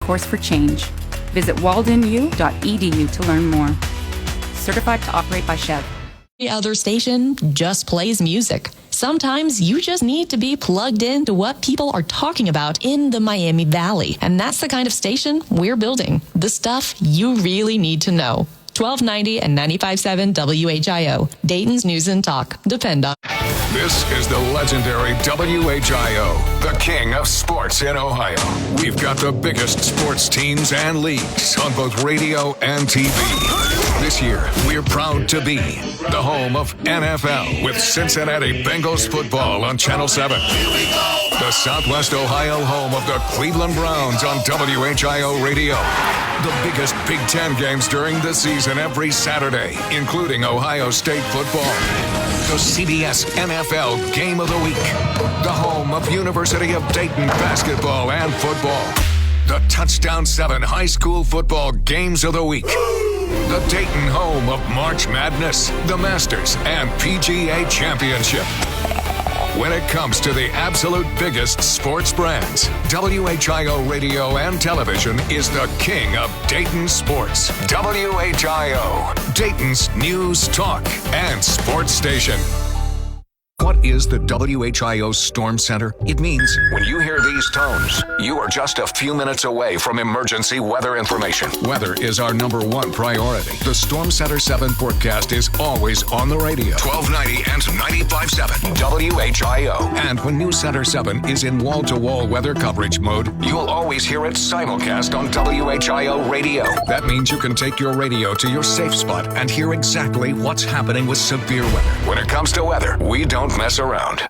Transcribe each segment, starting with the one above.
Course for Change. Visit waldenu.edu to learn more. Certified to operate by Chev. Every other station just plays music. Sometimes you just need to be plugged into what people are talking about in the Miami Valley. And that's the kind of station we're building. The stuff you really need to know. 1290 and 95.7 WHIO. Dayton's News and Talk. Depend on. This is the legendary WHIO, the king of sports in Ohio. We've got the biggest sports teams and leagues on both radio and TV. This year, we're proud to be the home of NFL with Cincinnati Bengals football on Channel 7. The Southwest Ohio home of the Cleveland Browns on WHIO Radio. The biggest Big Ten games during the season every Saturday, including Ohio State football. The CBS NFL Game of the Week. The home of University of Dayton basketball and football. The Touchdown 7 high school football games of the week. The Dayton home of March Madness, the Masters, and PGA Championship. When it comes to the absolute biggest sports brands, WHIO Radio and Television is the king of Dayton sports. WHIO, Dayton's news, talk, and sports station. What is the WHIO Storm Center? It means when you hear these tones, you are just a few minutes away from emergency weather information. Weather is our #1 priority. The Storm Center 7 forecast is always on the radio. 1290 and 95.7 WHIO. And when News Center 7 is in wall-to-wall weather coverage mode, you'll always hear it simulcast on WHIO Radio. That means you can take your radio to your safe spot and hear exactly what's happening with severe weather. When it comes to weather, we don't mess around.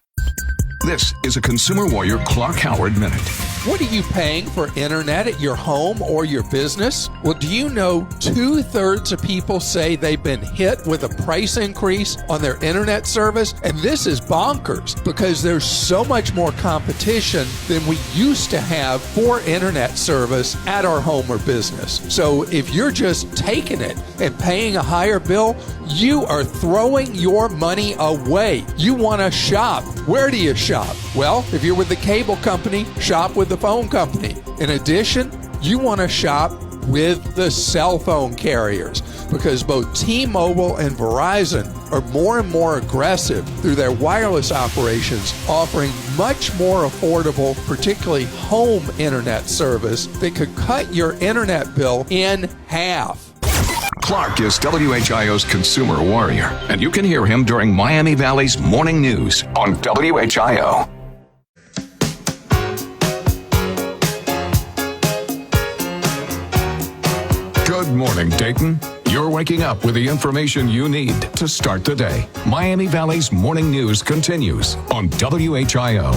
This is a Consumer Warrior Clark Howard Minute. What are you paying for internet at your home or your business? Well, do you know 2/3 of people say they've been hit with a price increase on their internet service? And this is bonkers because there's so much more competition than we used to have for internet service at our home or business. So if you're just taking it and paying a higher bill, you are throwing your money away. You want to shop. Where do you shop? Well, if you're with the cable company, shop with the phone company. In addition, you want to shop with the cell phone carriers because both T-Mobile and Verizon are more and more aggressive through their wireless operations, offering much more affordable, particularly home internet service that could cut your internet bill in half. Clark is WHIO's Consumer Warrior, and you can hear him during Miami Valley's Morning News on WHIO. Good morning, Dayton. You're waking up with the information you need to start the day. Miami Valley's Morning News continues on WHIO.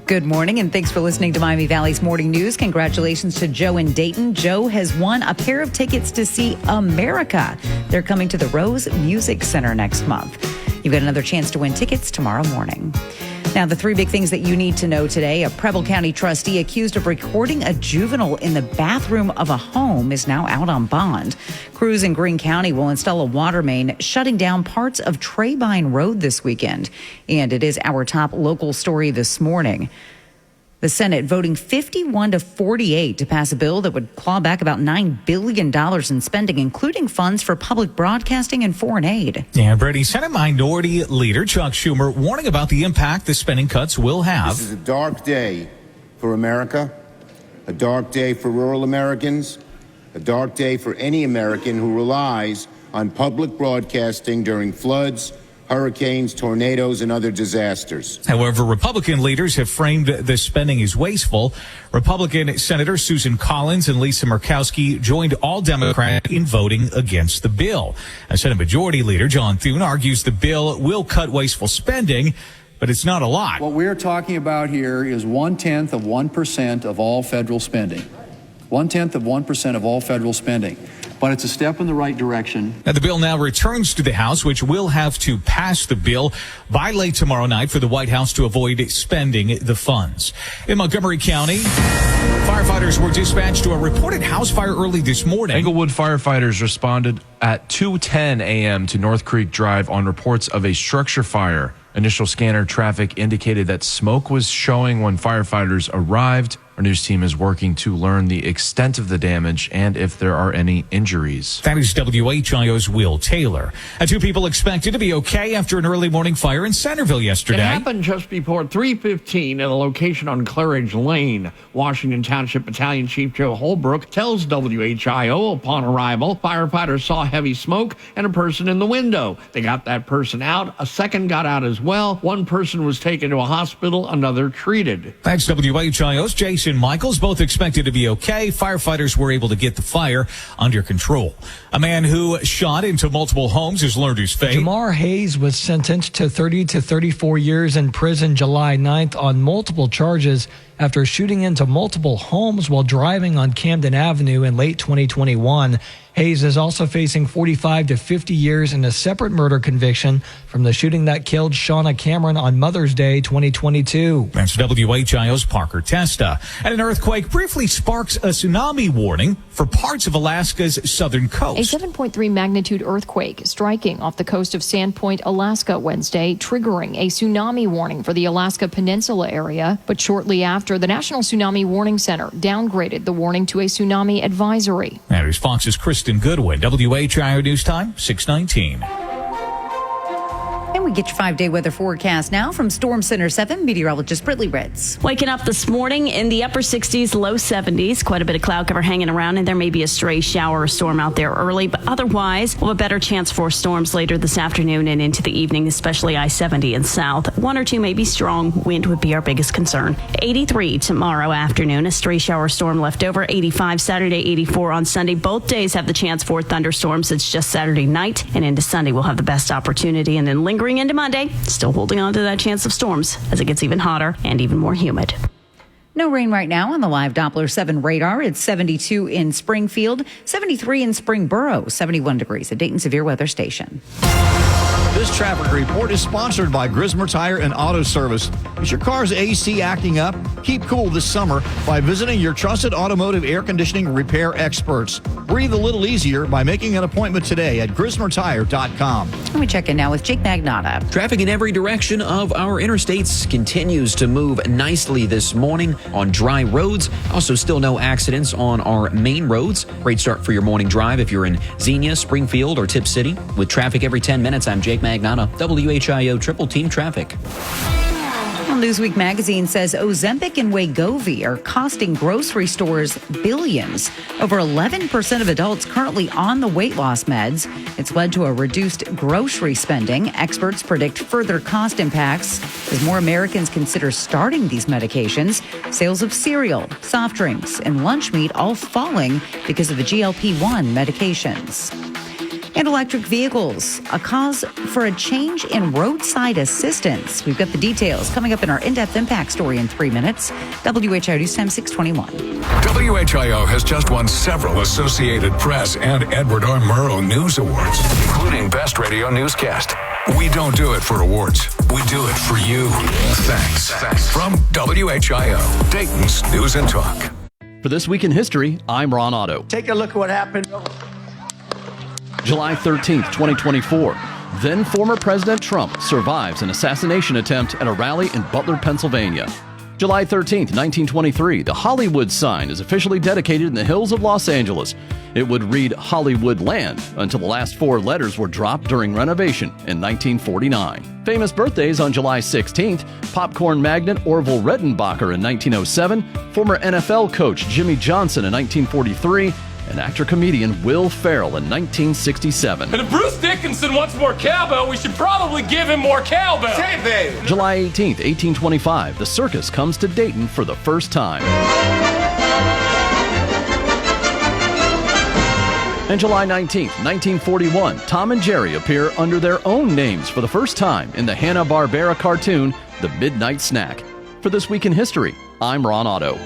Good morning, and thanks for listening to Miami Valley's Morning News. Congratulations to Joe in Dayton. Joe has won a pair of tickets to see America. They're coming to the Rose Music Center next month. You've got another chance to win tickets tomorrow morning. Now, the 3 big things that you need to know today. A Preble County trustee accused of recording a juvenile in the bathroom of a home is now out on bond. Crews in Greene County will install a water main, shutting down parts of Trabine Road this weekend. And it is our top local story this morning. The Senate voting 51-48 to pass a bill that would claw back about $9 billion in spending, including funds for public broadcasting and foreign aid. Yeah, Brady, Senate Minority Leader Chuck Schumer warning about the impact the spending cuts will have. This is a dark day for America, a dark day for rural Americans, a dark day for any American who relies on public broadcasting during floods, hurricanes, tornadoes, and other disasters. However, Republican leaders have framed the spending as wasteful. Republican Senator Susan Collins and Lisa Murkowski joined all Democrats in voting against the bill. Senate Majority Leader John Thune argues the bill will cut wasteful spending, but it's not a lot. What we're talking about here is 0.1% of all federal spending. 0.1% of all federal spending. But it's a step in the right direction. Now, the bill now returns to the House, which will have to pass the bill by late tomorrow night for the White House to avoid spending the funds. In Montgomery County, firefighters were dispatched to a reported house fire early this morning. Englewood firefighters responded at 2:10 a.m. to North Creek Drive on reports of a structure fire Initial scanner traffic indicated that smoke was showing when firefighters arrived. Our news team is working to learn the extent of the damage and if there are any injuries. That is WHIO's Will Taylor. And 2 people expected to be okay after an early morning fire in Centerville yesterday. It happened just before 3:15 at a location on Claridge Lane. Washington Township Battalion Chief Joe Holbrook tells WHIO upon arrival, firefighters saw heavy smoke and a person in the window. They got that person out. A second got out as well. One person was taken to a hospital, another treated. That's WHIO's Jason Michaels, both expected to be okay. Firefighters were able to get the fire under control. A man who shot into multiple homes has learned his fate. Jamar Hayes was sentenced to 30 to 34 years in prison July 9th on multiple charges after shooting into multiple homes while driving on Camden Avenue in late 2021. Hayes is also facing 45 to 50 years in a separate murder conviction from the shooting that killed Shauna Cameron on Mother's Day 2022. That's WHIO's Parker Testa. And an earthquake briefly sparks a tsunami warning for parts of Alaska's southern coast. A 7.3 magnitude earthquake striking off the coast of Sandpoint, Alaska Wednesday, triggering a tsunami warning for the Alaska Peninsula area. But shortly after, the National Tsunami Warning Center downgraded the warning to a tsunami advisory. That is Fox's Kristen Goodwin. WHIO News Time, 6:19. And we get your 5-day weather forecast now from Storm Center 7 meteorologist Brittany Ritz. Waking up this morning in the upper 60s, low 70s. Quite a bit of cloud cover hanging around, and there may be a stray shower or storm out there early. But otherwise, we'll have a better chance for storms later this afternoon and into the evening, especially I-70 and south. 1 or 2 may be strong. Wind would be our biggest concern. 83 tomorrow afternoon. A stray shower storm left over. 85 Saturday, 84 on Sunday. Both days have the chance for thunderstorms. It's just Saturday night, and into Sunday we'll have the best opportunity. And then lingering into Monday, still holding on to that chance of storms as it gets even hotter and even more humid. No rain right now on the live Doppler 7 radar. It's 72 in Springfield, 73 in Springboro, 71 degrees at Dayton Severe Weather Station. This traffic report is sponsored by Grismer Tire and Auto Service. Is your car's AC acting up? Keep cool this summer by visiting your trusted automotive air conditioning repair experts. Breathe a little easier by making an appointment today at GrismerTire.com. Let me check in now with Jake Magnotta. Traffic in every direction of our interstates continues to move nicely this morning on dry roads. Also, still no accidents on our main roads. Great start for your morning drive if you're in Xenia, Springfield, or Tip City. With traffic every 10 minutes, I'm Jake Magnotta, WHIO Triple Team Traffic. Well, Newsweek magazine says Ozempic and Wegovy are costing grocery stores billions. Over 11% of adults currently on the weight loss meds. It's led to a reduced grocery spending. Experts predict further cost impacts as more Americans consider starting these medications. Sales of cereal, soft drinks, and lunch meat all falling because of the GLP-1 medications. And electric vehicles, a cause for a change in roadside assistance. We've got the details coming up in our in-depth impact story in 3 minutes. WHIO News Time 621. WHIO has just won several Associated Press and Edward R. Murrow News Awards, including Best Radio Newscast. We don't do it for awards. We do it for you. Thanks. From WHIO, Dayton's News and Talk. For This Week in History, I'm Ron Otto. Take a look at what happened. July 13th, 2024. Then former President Trump survives an assassination attempt at a rally in Butler, Pennsylvania. July 13th, 1923, the Hollywood sign is officially dedicated in the hills of Los Angeles. It would read Hollywood Land until the last 4 letters were dropped during renovation in 1949. Famous birthdays on July 16th, popcorn magnate Orville Redenbacher in 1907, former NFL coach Jimmy Johnson in 1943, and actor-comedian Will Ferrell in 1967. And if Bruce Dickinson wants more cowbell, we should probably give him more cowbell. Say it, babe. July 18th, 1825, the circus comes to Dayton for the first time. And July 19th, 1941, Tom and Jerry appear under their own names for the first time in the Hanna-Barbera cartoon, The Midnight Snack. For This Week in History, I'm Ron Otto.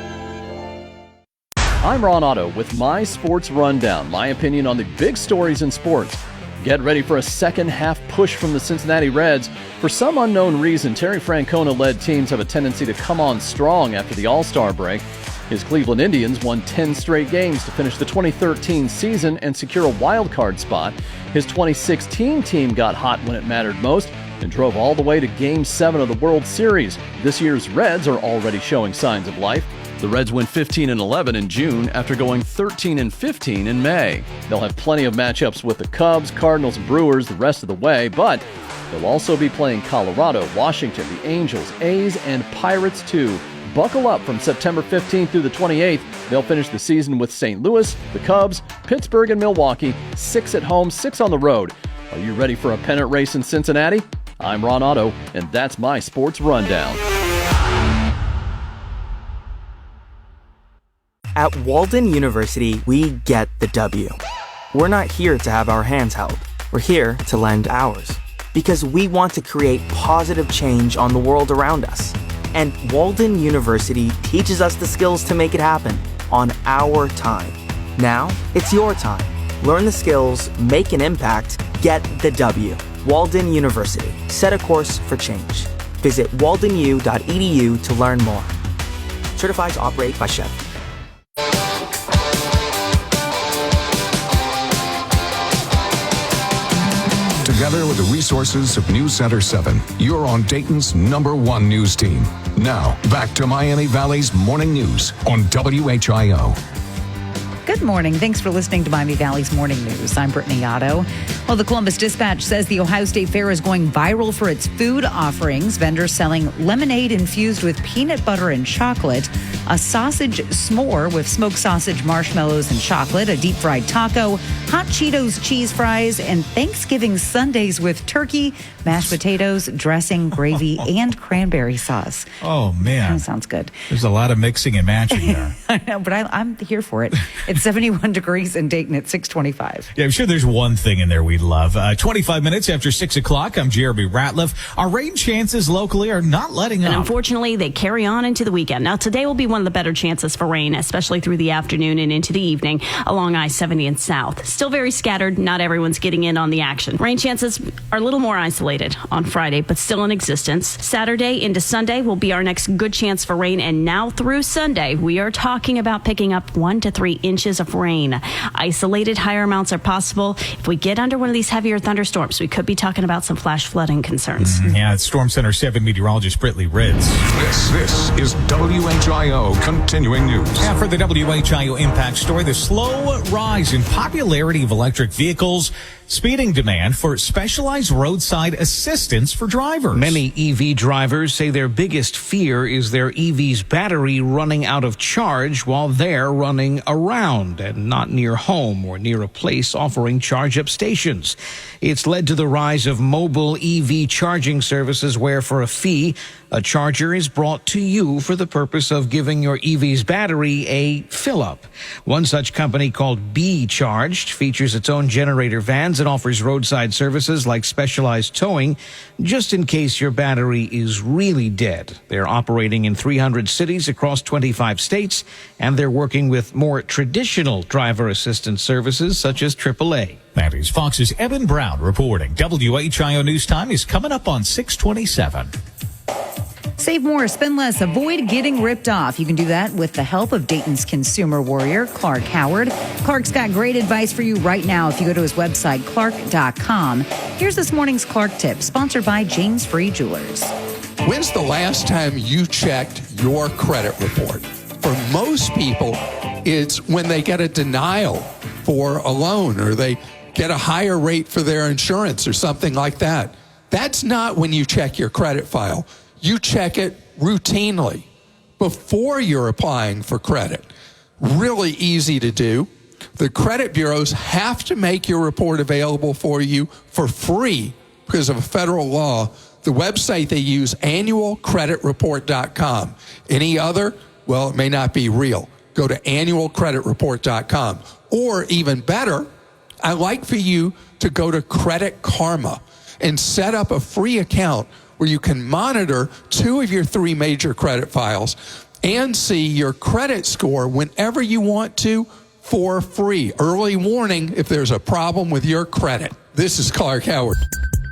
I'm Ron Otto with my Sports Rundown, my opinion on the big stories in sports. Get ready for a second-half push from the Cincinnati Reds. For some unknown reason, Terry Francona-led teams have a tendency to come on strong after the All-Star break. His Cleveland Indians won 10 straight games to finish the 2013 season and secure a wild card spot. His 2016 team got hot when it mattered most, and drove all the way to Game 7 of the World Series. This year's Reds are already showing signs of life. The Reds went 15-11 in June after going 13-15 in May. They'll have plenty of matchups with the Cubs, Cardinals, and Brewers the rest of the way, but they'll also be playing Colorado, Washington, the Angels, A's, and Pirates too. Buckle up from September 15th through the 28th. They'll finish the season with St. Louis, the Cubs, Pittsburgh, and Milwaukee, 6 at home, 6 on the road. Are you ready for a pennant race in Cincinnati? I'm Ron Otto, and that's my sports rundown. At Walden University, we get the W. We're not here to have our hands held. We're here to lend ours. Because we want to create positive change on the world around us. And Walden University teaches us the skills to make it happen on our time. Now, it's your time. Learn the skills, make an impact, get the W. Walden University. Set a course for change. Visit waldenu.edu to learn more. Certified to operate by Chev. Together with the resources of News Center 7, you're on Dayton's #1 news team. Now, back to Miami Valley's morning news on WHIO. Good morning. Thanks for listening to Miami Valley's Morning News. I'm Brittany Otto. Well, the Columbus Dispatch says the Ohio State Fair is going viral for its food offerings. Vendors selling lemonade infused with peanut butter and chocolate, a sausage s'more with smoked sausage, marshmallows, and chocolate, a deep-fried taco, hot Cheetos cheese fries, and Thanksgiving sundaes with turkey, mashed potatoes, dressing, gravy, and cranberry sauce. Oh, man. That sounds good. There's a lot of mixing and matching there. I know, but I'm here for it. It's 71 degrees in Dayton at 625. Yeah, I'm sure there's one thing in there we'd love. 25 minutes after 6 o'clock, I'm Jeremy Ratliff. Our rain chances locally are not letting up. And unfortunately, they carry on into the weekend. Now, today will be one of the better chances for rain, especially through the afternoon and into the evening along I-70 and south. Still very scattered. Not everyone's getting in on the action. Rain chances are a little more isolated on Friday, but still in existence. Saturday into Sunday will be our next good chance for rain. And now through Sunday, we are talking about picking up 1 to 3 inches of rain. Isolated higher amounts are possible. If we get under one of these heavier thunderstorms, we could be talking about some flash flooding concerns. Yeah, it's Storm Center 7 meteorologist Britley Ritz. This is WHIO continuing news. Yeah, for the WHIO impact story, the slow rise in popularity of electric vehicles, speeding demand for specialized roadside assistance for drivers. Many EV drivers say their biggest fear is their EV's battery running out of charge while they're running around and not near home or near a place offering charge-up stations. It's led to the rise of mobile EV charging services where, for a fee, a charger is brought to you for the purpose of giving your EV's battery a fill-up. One such company called Be Charged features its own generator vans and offers roadside services like specialized towing just in case your battery is really dead. They're operating in 300 cities across 25 states, and they're working with more traditional driver assistance services such as AAA. That is Fox's Evan Brown reporting. WHIO News Time is coming up on 627. Save more, spend less, avoid getting ripped off. You can do that with the help of Dayton's consumer warrior, Clark Howard. Clark's got great advice for you right now if you go to his website, clark.com. Here's this morning's Clark tip, sponsored by James Free Jewelers. When's the last time you checked your credit report? For most people, it's when they get a denial for a loan or they get a higher rate for their insurance or something like that. That's not when you check your credit file. You check it routinely before you're applying for credit. Really easy to do. The credit bureaus have to make your report available for you for free because of a federal law. The website they use, annualcreditreport.com. Any other? Well, it may not be real. Go to annualcreditreport.com. Or even better, I like for you to go to Credit Karma and set up a free account where you can monitor 2 of your 3 major credit files and see your credit score whenever you want to for free. Early warning if there's a problem with your credit. This is Clark Howard.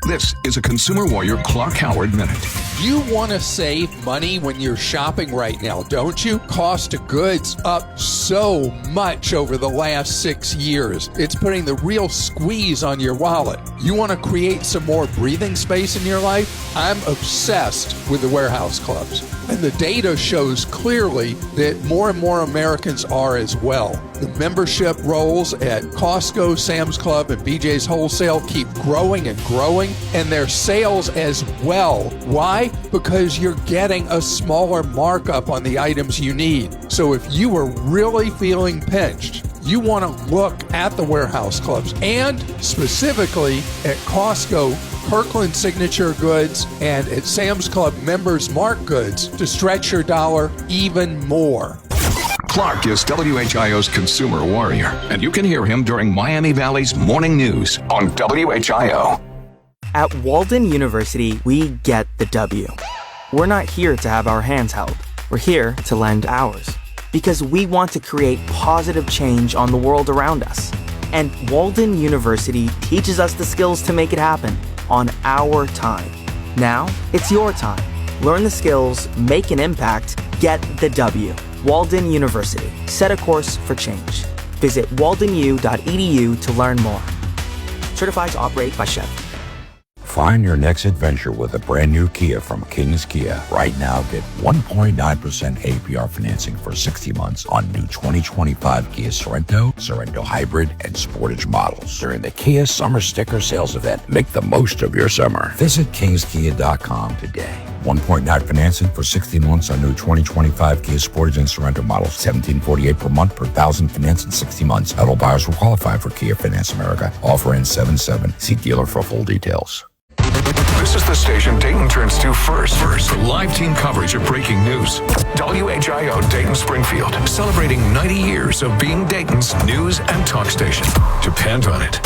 This is a Consumer Warrior Clark Howard Minute. You want to save money when you're shopping right now, don't you? Cost of goods up so much over the last 6 years. It's putting the real squeeze on your wallet. You want to create some more breathing space in your life? I'm obsessed with the warehouse clubs. And the data shows clearly that more and more Americans are as well. The membership rolls at Costco, Sam's Club, and BJ's Wholesale keep growing and growing, and their sales as well. Why? Because you're getting a smaller markup on the items you need. So if you are really feeling pinched, you want to look at the warehouse clubs, and specifically at Costco, Kirkland Signature Goods, and at Sam's Club Members Mark Goods to stretch your dollar even more. Clark is WHIO's Consumer Warrior, and you can hear him during Miami Valley's Morning News on WHIO. At Walden University, we get the W. We're not here to have our hands held. We're here to lend ours. Because we want to create positive change on the world around us. And Walden University teaches us the skills to make it happen on our time. Now, it's your time. Learn the skills, make an impact, get the W. Walden University. Set a course for change. Visit waldenu.edu to learn more. Certified to operate by Chevy. Find your next adventure with a brand new Kia from King's Kia. Right now, get 1.9% APR financing for 60 months on new 2025 Kia Sorento, Sorento Hybrid, and Sportage models during the Kia Summer Sticker Sales Event. Make the most of your summer. Visit kingskia.com today. 1.9 financing for 60 months on new 2025 Kia Sportage and Sorento models. $1,748 per month per thousand financed in 60 months. Adult buyers will qualify for Kia Finance America. Offer ends 7/7. See dealer for full details. This is the station Dayton turns to first. For live team coverage of breaking news. WHIO Dayton Springfield, celebrating 90 years of being Dayton's news and talk station. Depend on it.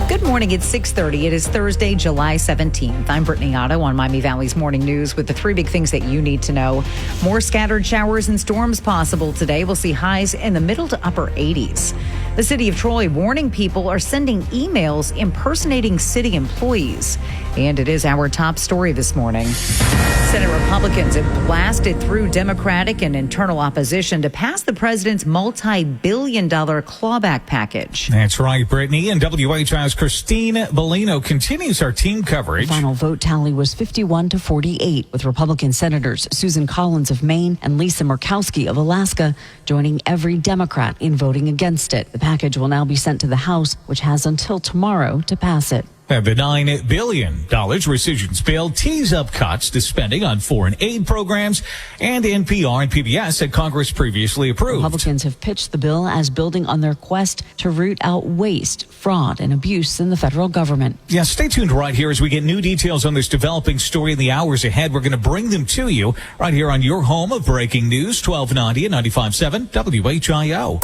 Good morning. It's 6:30. It is Thursday, July 17th. I'm Brittany Otto on Miami Valley's Morning News with the three big things that you need to know. More scattered showers and storms possible today. We'll see highs in the middle to upper 80s. The city of Troy warning people are sending emails impersonating city employees. And it is our top story this morning. Senate Republicans have blasted through Democratic and internal opposition to pass the president's multi-billion-dollar clawback package. That's right, Brittany. And WHIO's Christine Bellino continues our team coverage. The final vote tally was 51-48, with Republican Senators Susan Collins of Maine and Lisa Murkowski of Alaska joining every Democrat in voting against it. The package will now be sent to the House, which has until tomorrow to pass it. The $9 billion rescissions bill tees up cuts to spending on foreign aid programs and NPR and PBS that Congress previously approved. Republicans have pitched the bill as building on their quest to root out waste, fraud, and abuse in the federal government. Yeah, stay tuned right here as we get new details on this developing story in the hours ahead. We're going to bring them to you right here on your home of breaking news, 1290 and 95.7 WHIO.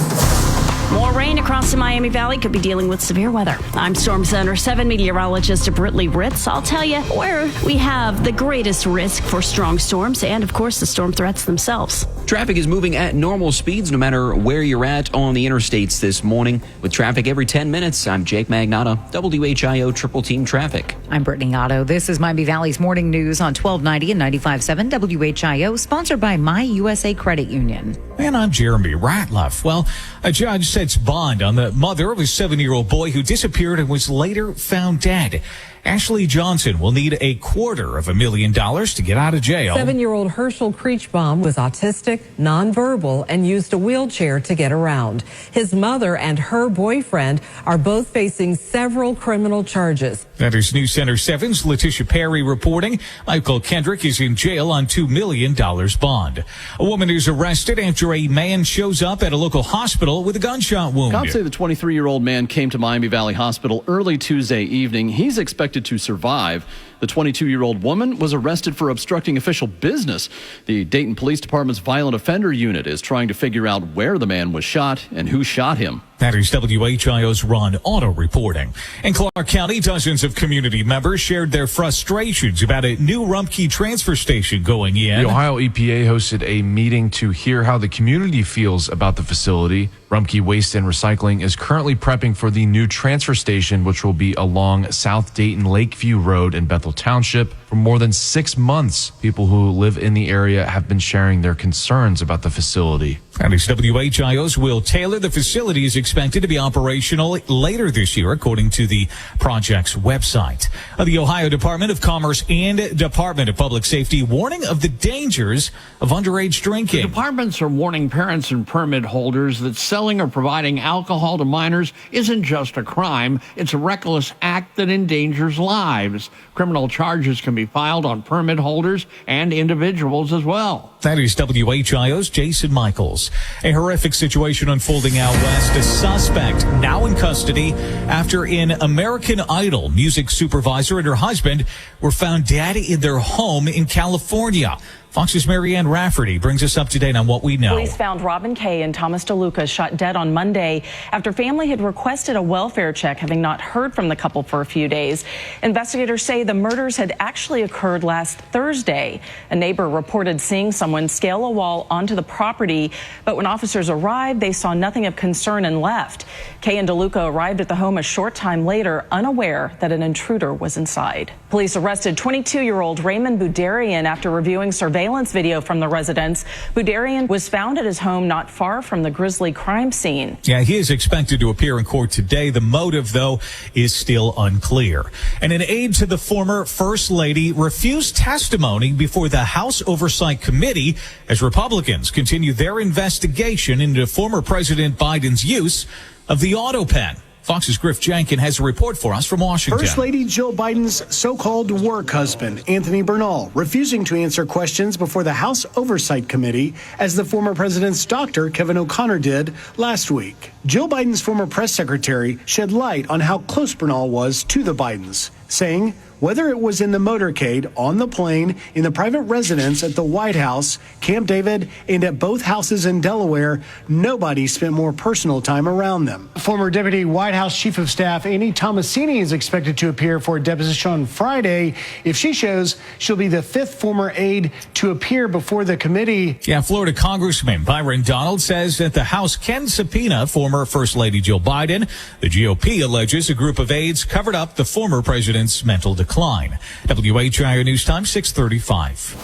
More rain across the Miami Valley, could be dealing with severe weather. I'm Storm Center 7 meteorologist Britley Ritz. I'll tell you where we have the greatest risk for strong storms and, of course, the storm threats themselves. Traffic is moving at normal speeds no matter where you're at on the interstates this morning. With traffic every 10 minutes, I'm Jake Magnotta, WHIO Triple Team Traffic. I'm Brittany Otto. This is Miami Valley's Morning News on 1290 and 95.7 WHIO, sponsored by My USA Credit Union. And I'm Jeremy Ratliff. Well, a judge sets bond on the mother of a 7-year-old boy who disappeared and was later found dead. Ashley Johnson will need $250,000 to get out of jail. 7-year-old Herschel Creechbaum was autistic, nonverbal, and used a wheelchair to get around. His mother and her boyfriend are both facing several criminal charges. That is News Center 7's Letitia Perry reporting. Michael Kendrick is in jail on $2 million bond. A woman is arrested after a man shows up at a local hospital with a gunshot wound. Cops say the 23-year-old man came to Miami Valley Hospital early Tuesday evening. He's expected to survive. The 22-year-old woman was arrested for obstructing official business. The Dayton Police Department's Violent Offender Unit is trying to figure out where the man was shot and who shot him. That is WHIO's Ron Otto reporting. In Clark County, dozens of community members shared their frustrations about a new Rumpke transfer station going in. The Ohio EPA hosted a meeting to hear how the community feels about the facility. Rumpke Waste and Recycling is currently prepping for the new transfer station, which will be along South Dayton Lakeview Road in Bethel Township. For more than 6 months, people who live in the area have been sharing their concerns about the facility. And it's WHIO's Will Taylor. The facility is expected to be operational later this year, according to the project's website. The Ohio Department of Commerce and Department of Public Safety warning of the dangers of underage drinking. The departments are warning parents and permit holders that selling or providing alcohol to minors isn't just a crime, it's a reckless act that endangers lives. Criminal charges can be filed on permit holders and individuals as well. That is WHIO's Jason Michaels. A horrific situation unfolding out west. A suspect now in custody after an American Idol music supervisor and her husband were found dead in their home in California. Fox's Marianne Rafferty brings us up to date on what we know. Police found Robin Kay and Thomas DeLuca shot dead on Monday after family had requested a welfare check, having not heard from the couple for a few days. Investigators say the murders had actually occurred last Thursday. A neighbor reported seeing someone scale a wall onto the property, but when officers arrived, they saw nothing of concern and left. Kay and DeLuca arrived at the home a short time later, unaware that an intruder was inside. Police arrested 22-year-old Raymond Budarian after reviewing surveillance video from the residence. Budarian was found at his home not far from the grisly crime scene. Yeah, he is expected to appear in court today. The motive, though, is still unclear. And an aide to the former First Lady refused testimony before the House Oversight Committee as Republicans continue their investigation into former President Biden's use of the auto pen. Fox's Griff Jenkin has a report for us from Washington. First Lady Jill Biden's so-called work husband, Anthony Bernal, refusing to answer questions before the House Oversight Committee, as the former president's doctor, Kevin O'Connor, did last week. Jill Biden's former press secretary shed light on how close Bernal was to the Bidens, saying whether it was in the motorcade, on the plane, in the private residence at the White House, Camp David, and at both houses in Delaware, nobody spent more personal time around them. Former Deputy White House Chief of Staff Annie Tomasini is expected to appear for a deposition on Friday. If she shows, she'll be the fifth former aide to appear before the committee. Yeah, Florida Congressman Byron Donald says that the House can subpoena former First Lady Jill Biden. The GOP alleges a group of aides covered up the former president's mental decline. WHIO News Time 6:35.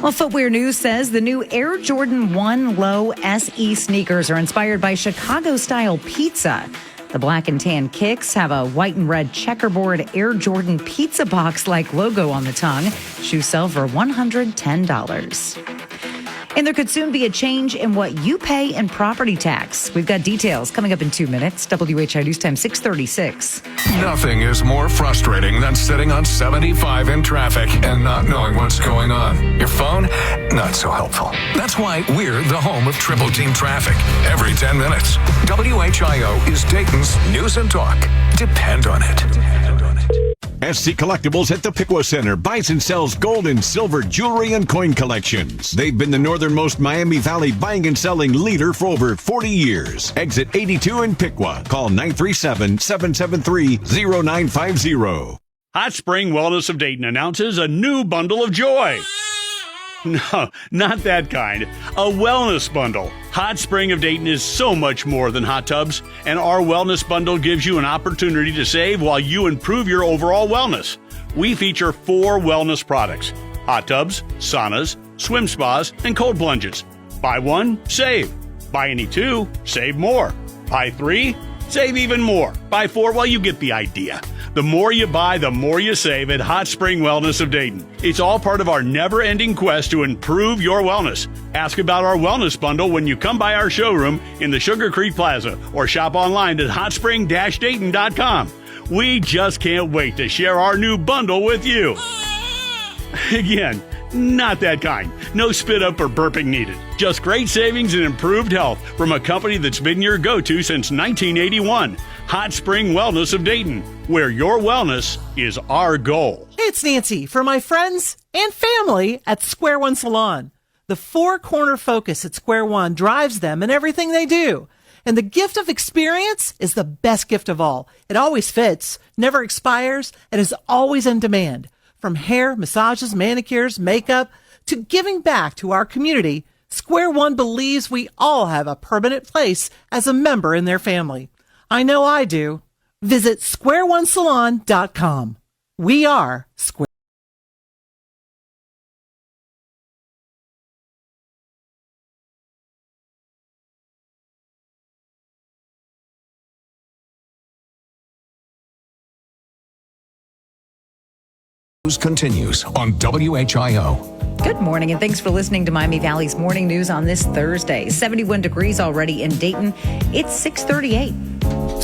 Well, Footwear News says the new Air Jordan 1 Low SE sneakers are inspired by Chicago-style pizza. The black and tan kicks have a white and red checkerboard Air Jordan pizza box-like logo on the tongue. Shoes sell for $110. And there could soon be a change in what you pay in property tax. We've got details coming up in 2 minutes. WHI News Time 6:36. Nothing is more frustrating than sitting on 75 in traffic and not knowing what's going on. Your phone, not so helpful. That's why we're the home of Triple Team Traffic. Every 10 minutes. WHIO is Dayton's news and talk. Depend on it. SC Collectibles at the Piqua Center buys and sells gold and silver jewelry and coin collections. They've been the northernmost Miami Valley buying and selling leader for over 40 years. Exit 82 in Piqua. Call 937-773-0950. Hot Spring Wellness of Dayton announces a new bundle of joy. No, not that kind. A wellness bundle. Hot Spring of Dayton is so much more than hot tubs, and our wellness bundle gives you an opportunity to save while you improve your overall wellness. We feature 4 wellness products: hot tubs, saunas, swim spas, and cold plunges. Buy 1, save. Buy any 2, save more. Buy 3, save even more. Buy 4, well, you get the idea. The more you buy, the more you save at Hot Spring Wellness of Dayton. It's all part of our never-ending quest to improve your wellness. Ask about our wellness bundle when you come by our showroom in the Sugar Creek Plaza or shop online at hotspring-dayton.com. We just can't wait to share our new bundle with you. Again, not that kind. No spit up or burping needed. Just great savings and improved health from a company that's been your go-to since 1981. Hot Spring Wellness of Dayton, where your wellness is our goal. Hey, it's Nancy for my friends and family at Square One Salon. The 4-corner focus at Square One drives them in everything they do. And the gift of experience is the best gift of all. It always fits, never expires, and is always in demand. From hair, massages, manicures, makeup, to giving back to our community, Square One believes we all have a permanent place as a member in their family. I know I do. Visit squareonesalon.com. We are Square. News continues on WHIO. Good morning, and thanks for listening to Miami Valley's Morning News on this Thursday. 71 degrees already in Dayton. It's 6:38.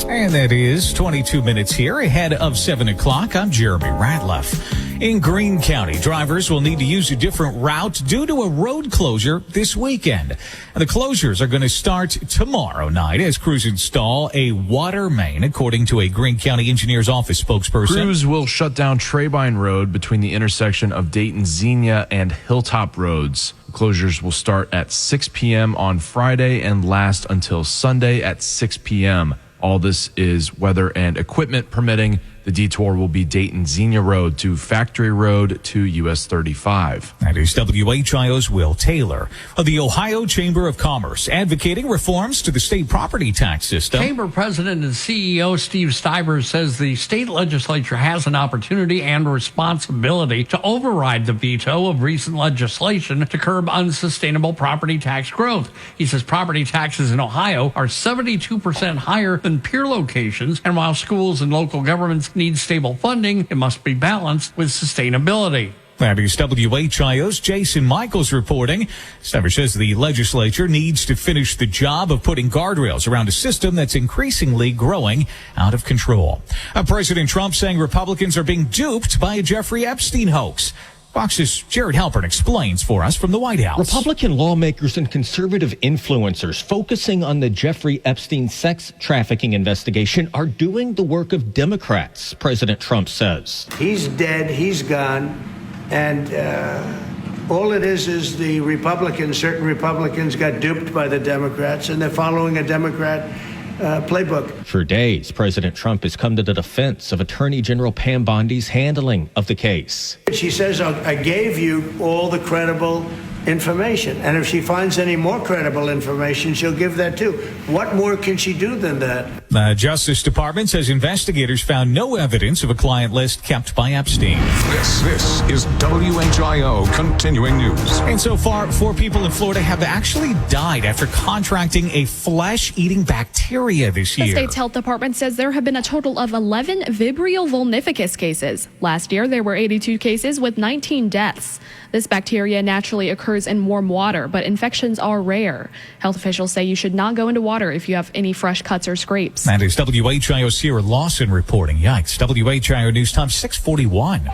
And that is 22 minutes here ahead of 7 o'clock. I'm Jeremy Ratliff. In Greene County, drivers will need to use a different route due to a road closure this weekend. And the closures are going to start tomorrow night as crews install a water main, according to a Greene County Engineer's Office spokesperson. Crews will shut down Treybine Road between the intersection of Dayton Xenia and Hilltop Roads. Closures will start at 6 p.m. on Friday and last until Sunday at 6 p.m. All this is weather and equipment permitting. The detour will be Dayton Xenia Road to Factory Road to US 35. That is WHIO's Will Taylor of the Ohio Chamber of Commerce, advocating reforms to the state property tax system. Chamber President and CEO Steve Stivers says the state legislature has an opportunity and responsibility to override the veto of recent legislation to curb unsustainable property tax growth. He says property taxes in Ohio are 72% higher than peer locations, and while schools and local governments need stable funding, it must be balanced with sustainability. That is WHIO's Jason Michaels reporting. Stivers says the legislature needs to finish the job of putting guardrails around a system that's increasingly growing out of control. President Trump saying Republicans are being duped by a Jeffrey Epstein hoax. Fox's Jared Halpern explains for us from the White House. Republican lawmakers and conservative influencers focusing on the Jeffrey Epstein sex trafficking investigation are doing the work of Democrats, President Trump says. He's dead, he's gone, and all it is the certain Republicans got duped by the Democrats, and they're following a Democrat playbook. For days, President Trump has come to the defense of Attorney General Pam Bondi's handling of the case. She says, I gave you all the credible information, and if she finds any more credible information, she'll give that too. What more can she do than that? The Justice Department says investigators found no evidence of a client list kept by Epstein. This is WHIO continuing news. And so far, 4 people in Florida have actually died after contracting a flesh-eating bacteria this year. The state's health department says there have been a total of 11 Vibrio vulnificus cases. Last year, there were 82 cases with 19 deaths. This bacteria naturally occurs in warm water, but infections are rare. Health officials say you should not go into water if you have any fresh cuts or scrapes. That is WHIO's Sierra Lawson reporting. Yikes. WHIO News Time 641.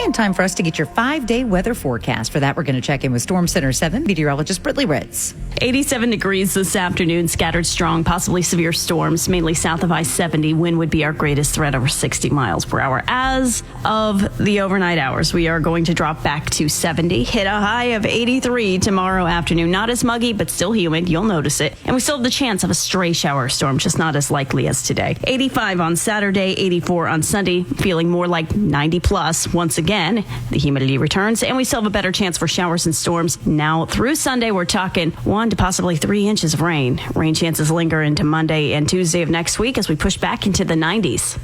And time for us to get your 5-day weather forecast. For that, we're going to check in with Storm Center 7 meteorologist Brittany Ritz. 87 degrees this afternoon, scattered strong, possibly severe storms, mainly south of I-70. Wind would be our greatest threat, over 60 miles per hour. As of the overnight hours, we are going to drop back to 70, hit a high of 83 tomorrow afternoon. Not as muggy, but still humid. You'll notice it. And we still have the chance of a stray shower storm, just not as likely as today. 85 on Saturday, 84 on Sunday, feeling more like 90 plus once again. The humidity returns, and we still have a better chance for showers and storms. Now through Sunday, we're talking 1 to possibly 3 inches of rain. Rain chances linger into Monday and Tuesday of next week as we push back into the 90s.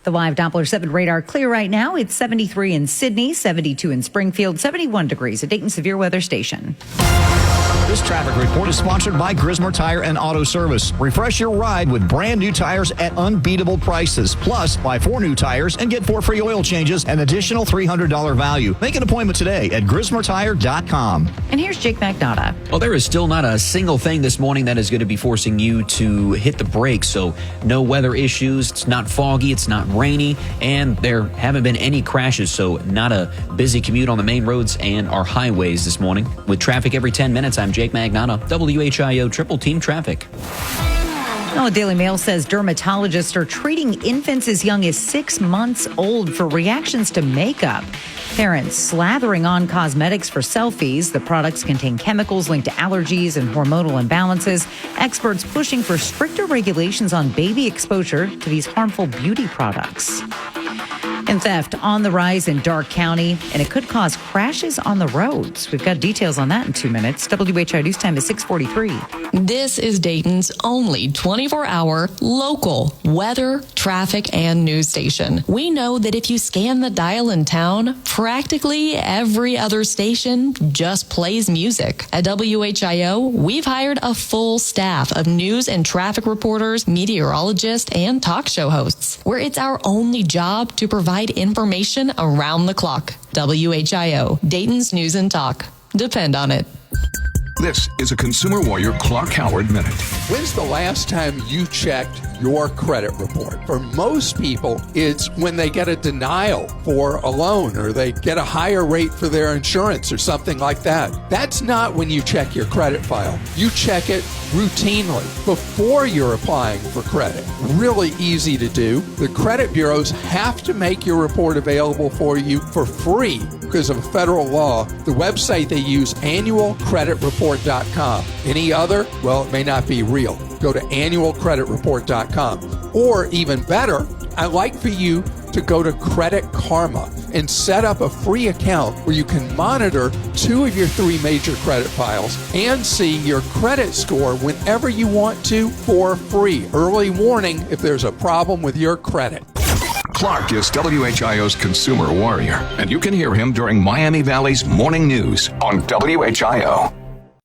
The live Doppler 7 radar clear right now. It's 73 in Sydney, 72 in Springfield, 71 degrees at Dayton Severe Weather Station. This traffic report is sponsored by Grismer Tire and Auto Service. Refresh your ride with brand new tires at unbeatable prices. Plus, buy 4 new tires and get 4 free oil changes, an additional $300 value. Make an appointment today at GrismerTire.com. And here's Jake Magnotta. Well, there is still not a single thing this morning that is going to be forcing you to hit the brakes. So no weather issues. It's not foggy. It's not rainy. And there haven't been any crashes. So not a busy commute on the main roads and our highways this morning. With traffic every 10 minutes, I'm Jake Magnotta, WHIO Triple Team Traffic. Well, the Daily Mail says dermatologists are treating infants as young as 6 months old for reactions to makeup. Parents slathering on cosmetics for selfies. The products contain chemicals linked to allergies and hormonal imbalances. Experts pushing for stricter regulations on baby exposure to these harmful beauty products. And theft on the rise in Darke County, and it could cause crashes on the roads. We've got details on that in 2 minutes. WHI News Time is 6:43. This is Dayton's only 24-hour local weather, traffic, and news station. We know that if you scan the dial in town, practically every other station just plays music. At WHIO, we've hired a full staff of news and traffic reporters, meteorologists, and talk show hosts, where it's our only job to provide information around the clock. WHIO, Dayton's News and Talk. Depend on it. This is a Consumer Warrior Clark Howard Minute. When's the last time you checked your credit report? For most people, it's when they get a denial for a loan or they get a higher rate for their insurance or something like that. That's not when you check your credit file. You check it routinely before you're applying for credit. Really easy to do. The credit bureaus have to make your report available for you for free because of federal law. The website they use, annualcreditreport.com. Any other? Well, it may not be real. Go to annualcreditreport.com. Or even better, I'd like for you to go to Credit Karma and set up a free account where you can monitor 2 of your 3 major credit files and see your credit score whenever you want to for free. Early warning if there's a problem with your credit. Clark is WHIO's Consumer Warrior, and you can hear him during Miami Valley's Morning News on WHIO.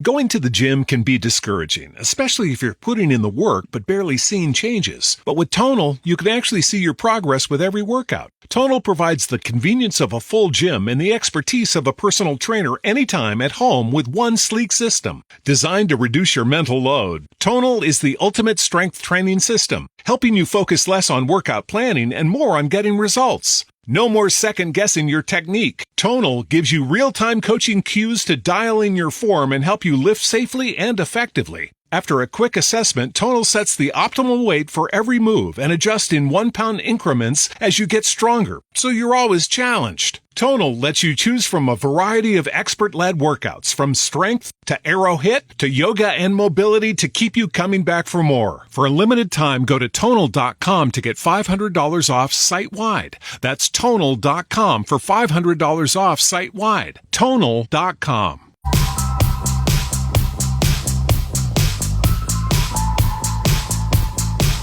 Going to the gym can be discouraging, especially if you're putting in the work but barely seeing changes. But with Tonal, you can actually see your progress with every workout. Tonal provides the convenience of a full gym and the expertise of a personal trainer anytime at home with one sleek system. Designed to reduce your mental load, Tonal is the ultimate strength training system, helping you focus less on workout planning and more on getting results. No more second-guessing your technique. Tonal gives you real-time coaching cues to dial in your form and help you lift safely and effectively. After a quick assessment, Tonal sets the optimal weight for every move and adjusts in 1-pound increments as you get stronger, so you're always challenged. Tonal lets you choose from a variety of expert-led workouts, from strength to arrow hit to yoga and mobility, to keep you coming back for more. For a limited time, go to Tonal.com to get $500 off site-wide. That's Tonal.com for $500 off site-wide. Tonal.com.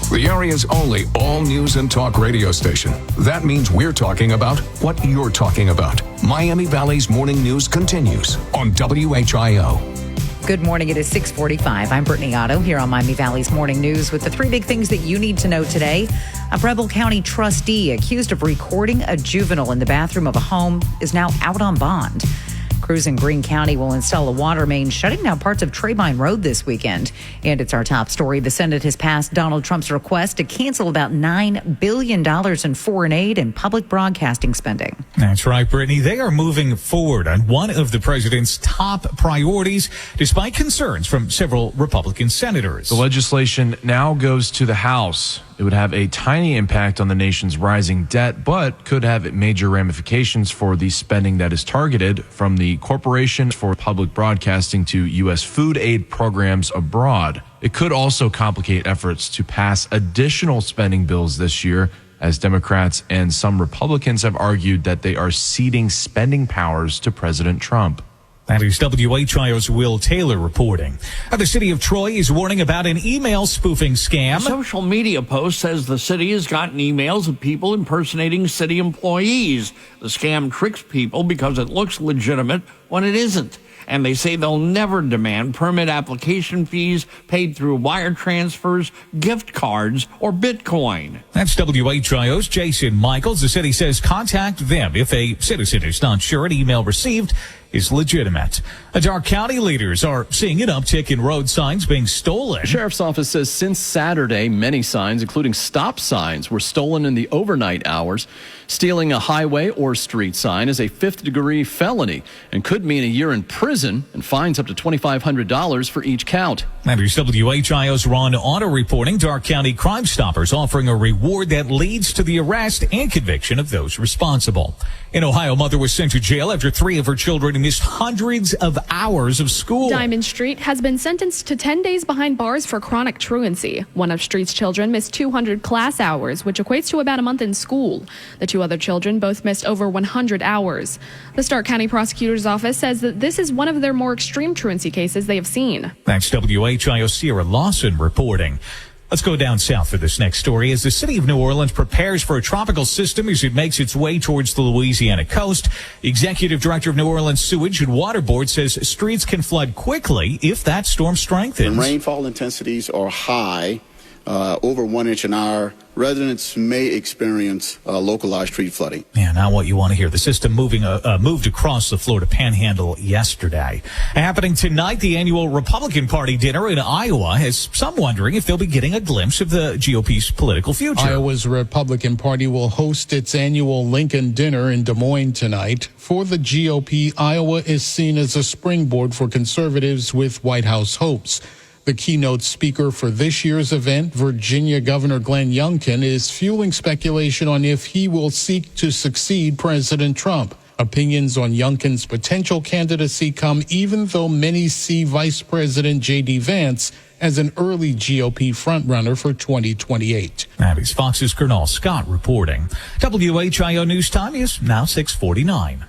The area's only all-news and talk radio station. That means we're talking about what you're talking about. Miami Valley's Morning News continues on WHIO. Good morning. It is 6:45. I'm Brittany Otto here on Miami Valley's Morning News with the 3 big things that you need to know today. A Preble County trustee accused of recording a juvenile in the bathroom of a home is now out on bond. Crews in Greene County will install a water main shutting down parts of Trabine Road this weekend. And it's our top story. The Senate has passed Donald Trump's request to cancel about $9 billion in foreign aid and public broadcasting spending. That's right, Brittany. They are moving forward on one of the president's top priorities, despite concerns from several Republican senators. The legislation now goes to the House. It would have a tiny impact on the nation's rising debt, but could have major ramifications for the spending that is targeted from the Corporation for Public Broadcasting to U.S. food aid programs abroad. It could also complicate efforts to pass additional spending bills this year, as Democrats and some Republicans have argued that they are ceding spending powers to President Trump. That is WHIO's Will Taylor reporting. The city of Troy is warning about an email spoofing scam. A social media post says the city has gotten emails of people impersonating city employees. The scam tricks people because it looks legitimate when it isn't. And they say they'll never demand permit application fees paid through wire transfers, gift cards, or Bitcoin. That's WHIO's Jason Michaels. The city says contact them if a citizen is not sure an email received is legitimate. Darke County leaders are seeing an uptick in road signs being stolen. The sheriff's office says since Saturday, many signs, including stop signs, were stolen in the overnight hours. Stealing a highway or street sign is a 5th-degree felony and could mean a year in prison and fines up to $2,500 for each count. That is WHIO's Ron Otto reporting. Darke County Crime Stoppers offering a reward that leads to the arrest and conviction of those responsible. In Ohio, a mother was sent to jail after 3 of her children missed hundreds of hours of school. Diamond Street has been sentenced to 10 days behind bars for chronic truancy. One of Street's children missed 200 class hours, which equates to about a month in school. The two other children both missed over 100 hours. The Stark County Prosecutor's Office says that this is one of their more extreme truancy cases they have seen. That's WHIO Sierra Lawson reporting. Let's go down south for this next story. As the city of New Orleans prepares for a tropical system as it makes its way towards the Louisiana coast, the executive director of New Orleans Sewage and Water Board says streets can flood quickly if that storm strengthens. When rainfall intensities are high, over 1 inch an hour, residents may experience localized street flooding. Yeah, not what you want to hear. The system moved across the Florida Panhandle yesterday. Happening tonight, the annual Republican Party dinner in Iowa has some wondering if they'll be getting a glimpse of the GOP's political future. Iowa's Republican Party will host its annual Lincoln dinner in Des Moines tonight. For the GOP, Iowa is seen as a springboard for conservatives with White House hopes. The keynote speaker for this year's event, Virginia Governor Glenn Youngkin, is fueling speculation on if he will seek to succeed President Trump. Opinions on Youngkin's potential candidacy come even though many see Vice President J.D. Vance as an early GOP frontrunner for 2028. Abby's Fox's Colonel Scott reporting. WHIO News Time is now 6:49.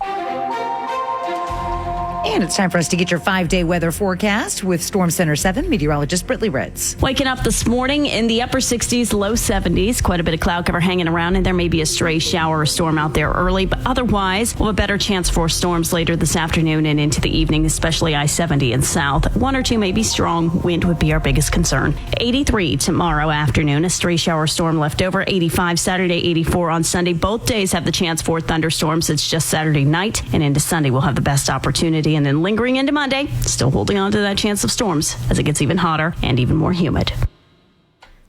And it's time for us to get your 5-day weather forecast with Storm Center 7 meteorologist Brittany Ritz. Waking up this morning in the upper 60s, low 70s. Quite a bit of cloud cover hanging around, and there may be a stray shower or storm out there early. But otherwise, we'll have a better chance for storms later this afternoon and into the evening, especially I-70 and south. 1 or 2 may be strong. Wind would be our biggest concern. 83 tomorrow afternoon. A stray shower storm left over. 85 Saturday, 84 on Sunday. Both days have the chance for thunderstorms. It's just Saturday night, and into Sunday we'll have the best opportunity. And then lingering into Monday, still holding on to that chance of storms as it gets even hotter and even more humid.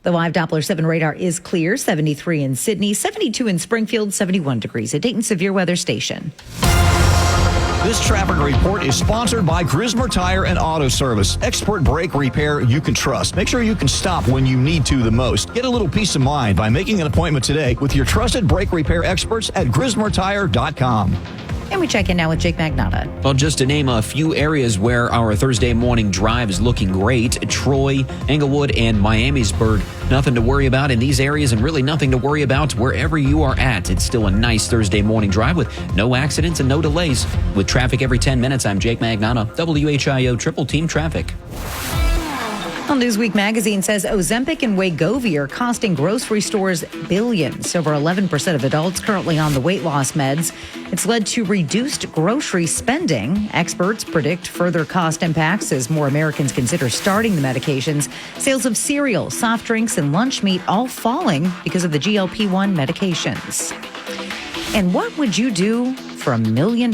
The live Doppler 7 radar is clear. 73 in Sydney, 72 in Springfield, 71 degrees at Dayton Severe Weather Station. This traffic report is sponsored by Grismer Tire and Auto Service. Expert brake repair you can trust. Make sure you can stop when you need to the most. Get a little peace of mind by making an appointment today with your trusted brake repair experts at GrismerTire.com. And we check in now with Jake Magnotta. Well, just to name a few areas where our Thursday morning drive is looking great: Troy, Englewood, and Miamisburg. Nothing to worry about in these areas, and really nothing to worry about wherever you are at. It's still a nice Thursday morning drive with no accidents and no delays. With traffic every 10 minutes, I'm Jake Magnotta, WHIO Triple Team Traffic. Well, Newsweek magazine says Ozempic and Wegovy are costing grocery stores billions. Over 11% of adults currently on the weight loss meds. It's led to reduced grocery spending. Experts predict further cost impacts as more Americans consider starting the medications. Sales of cereal, soft drinks, and lunch meat all falling because of the GLP-1 medications. And what would you do for $1 million?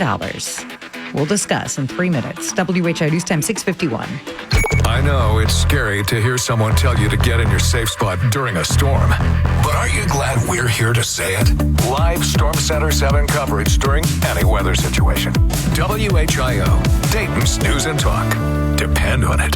We'll discuss in 3 minutes. WHIO News Time 6:51. I know it's scary to hear someone tell you to get in your safe spot during a storm. But aren't you glad we're here to say it? Live Storm Center 7 coverage during any weather situation. WHIO, Dayton's News and Talk. Depend on it.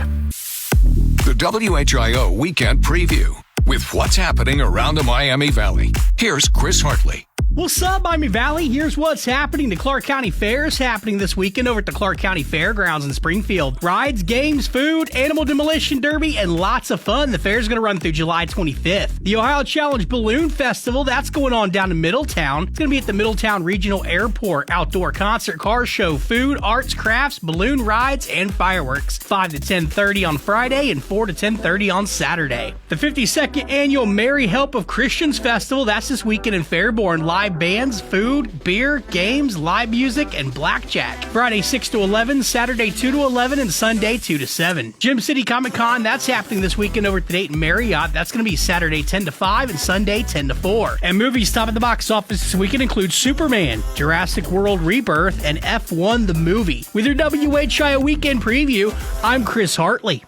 The WHIO Weekend Preview with what's happening around the Miami Valley. Here's Chris Hartley. What's up, Miami Valley? Here's what's happening. The Clark County Fair is happening this weekend over at the Clark County Fairgrounds in Springfield. Rides, games, food, animal demolition derby, and lots of fun. The fair is going to run through July 25th. The Ohio Challenge Balloon Festival, that's going on down in Middletown. It's going to be at the Middletown Regional Airport. Outdoor concert, car show, food, arts, crafts, balloon rides, and fireworks. 5 to 10:30 on Friday and 4 to 10:30 on Saturday. The 52nd Annual Merry Help of Christians Festival, that's this weekend in Fairborn. Live bands, food, beer, games, live music, and blackjack. Friday 6 to 11, Saturday 2 to 11, and Sunday 2 to 7. Gym City Comic Con, that's happening this weekend over at the Dayton Marriott. That's going to be Saturday 10 to 5 and Sunday 10 to 4. And movies top of the box office this weekend include Superman, Jurassic World Rebirth, and F1 the movie. With your WHIO Weekend Preview, I'm Chris Hartley.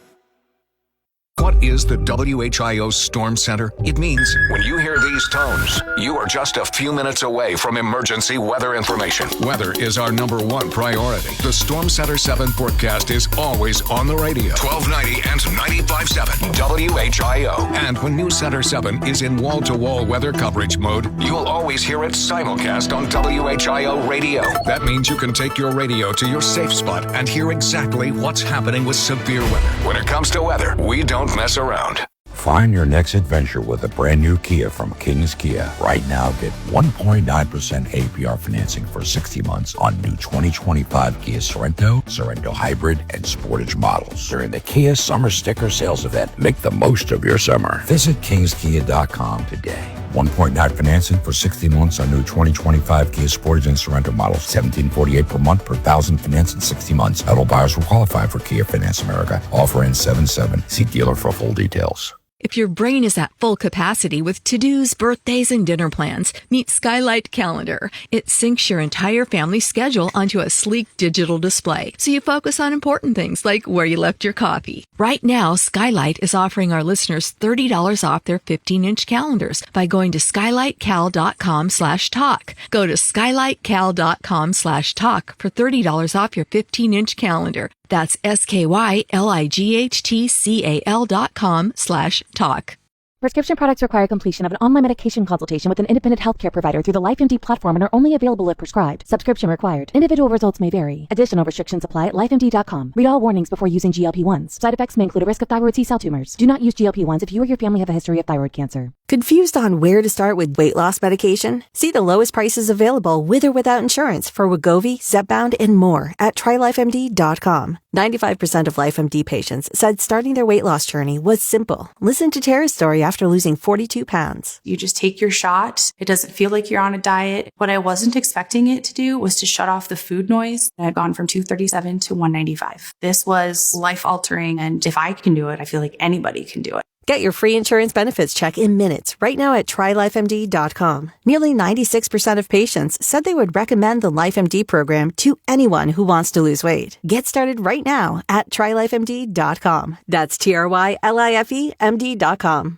What is the WHIO Storm Center? It means when you hear these tones, you are just a few minutes away from emergency weather information. Weather is our #1 priority. The Storm Center 7 forecast is always on the radio. 1290 and 95. 94.57 WHIO. And when News Center 7 is in wall-to-wall weather coverage mode, you'll always hear it simulcast on WHIO radio. That means you can take your radio to your safe spot and hear exactly what's happening with severe weather. When it comes to weather, we don't mess around. Find your next adventure with a brand new Kia from King's Kia. Right now, get 1.9% APR financing for 60 months on new 2025 Kia Sorento, Sorento Hybrid, and Sportage models during the Kia Summer Sticker Sales Event. Make the most of your summer. Visit kingskia.com today. 1.9 financing for 60 months on new 2025 Kia Sportage and Sorento models. $1,748 per month per thousand finance in 60 months. Eligible buyers will qualify for Kia Finance America. Offer ends 7/7. See dealer for full details. If your brain is at full capacity with to-dos, birthdays, and dinner plans, meet Skylight Calendar. It syncs your entire family's schedule onto a sleek digital display, so you focus on important things like where you left your coffee. Right now, Skylight is offering our listeners $30 off their 15-inch calendars by going to skylightcal.com/talk. Go to skylightcal.com/talk for $30 off your 15-inch calendar. That's skylighthtcal.com/talk. Prescription products require completion of an online medication consultation with an independent healthcare provider through the LifeMD platform and are only available if prescribed. Subscription required. Individual results may vary. Additional restrictions apply at lifemd.com. Read all warnings before using GLP-1s. Side effects may include a risk of thyroid C-cell tumors. Do not use GLP-1s if you or your family have a history of thyroid cancer. Confused on where to start with weight loss medication? See the lowest prices available with or without insurance for Wegovy, Zepbound, and more at trylifemd.com. 95% of LifeMD patients said starting their weight loss journey was simple. Listen to Tara's story after losing 42 pounds. You just take your shot. It doesn't feel like you're on a diet. What I wasn't expecting it to do was to shut off the food noise. I've gone from 237 to 195. This was life-altering, and if I can do it, I feel like anybody can do it. Get your free insurance benefits check in minutes right now at trylifemd.com. Nearly 96% of patients said they would recommend the LifeMD program to anyone who wants to lose weight. Get started right now at trylifemd.com. That's TRYLIFEMD.com.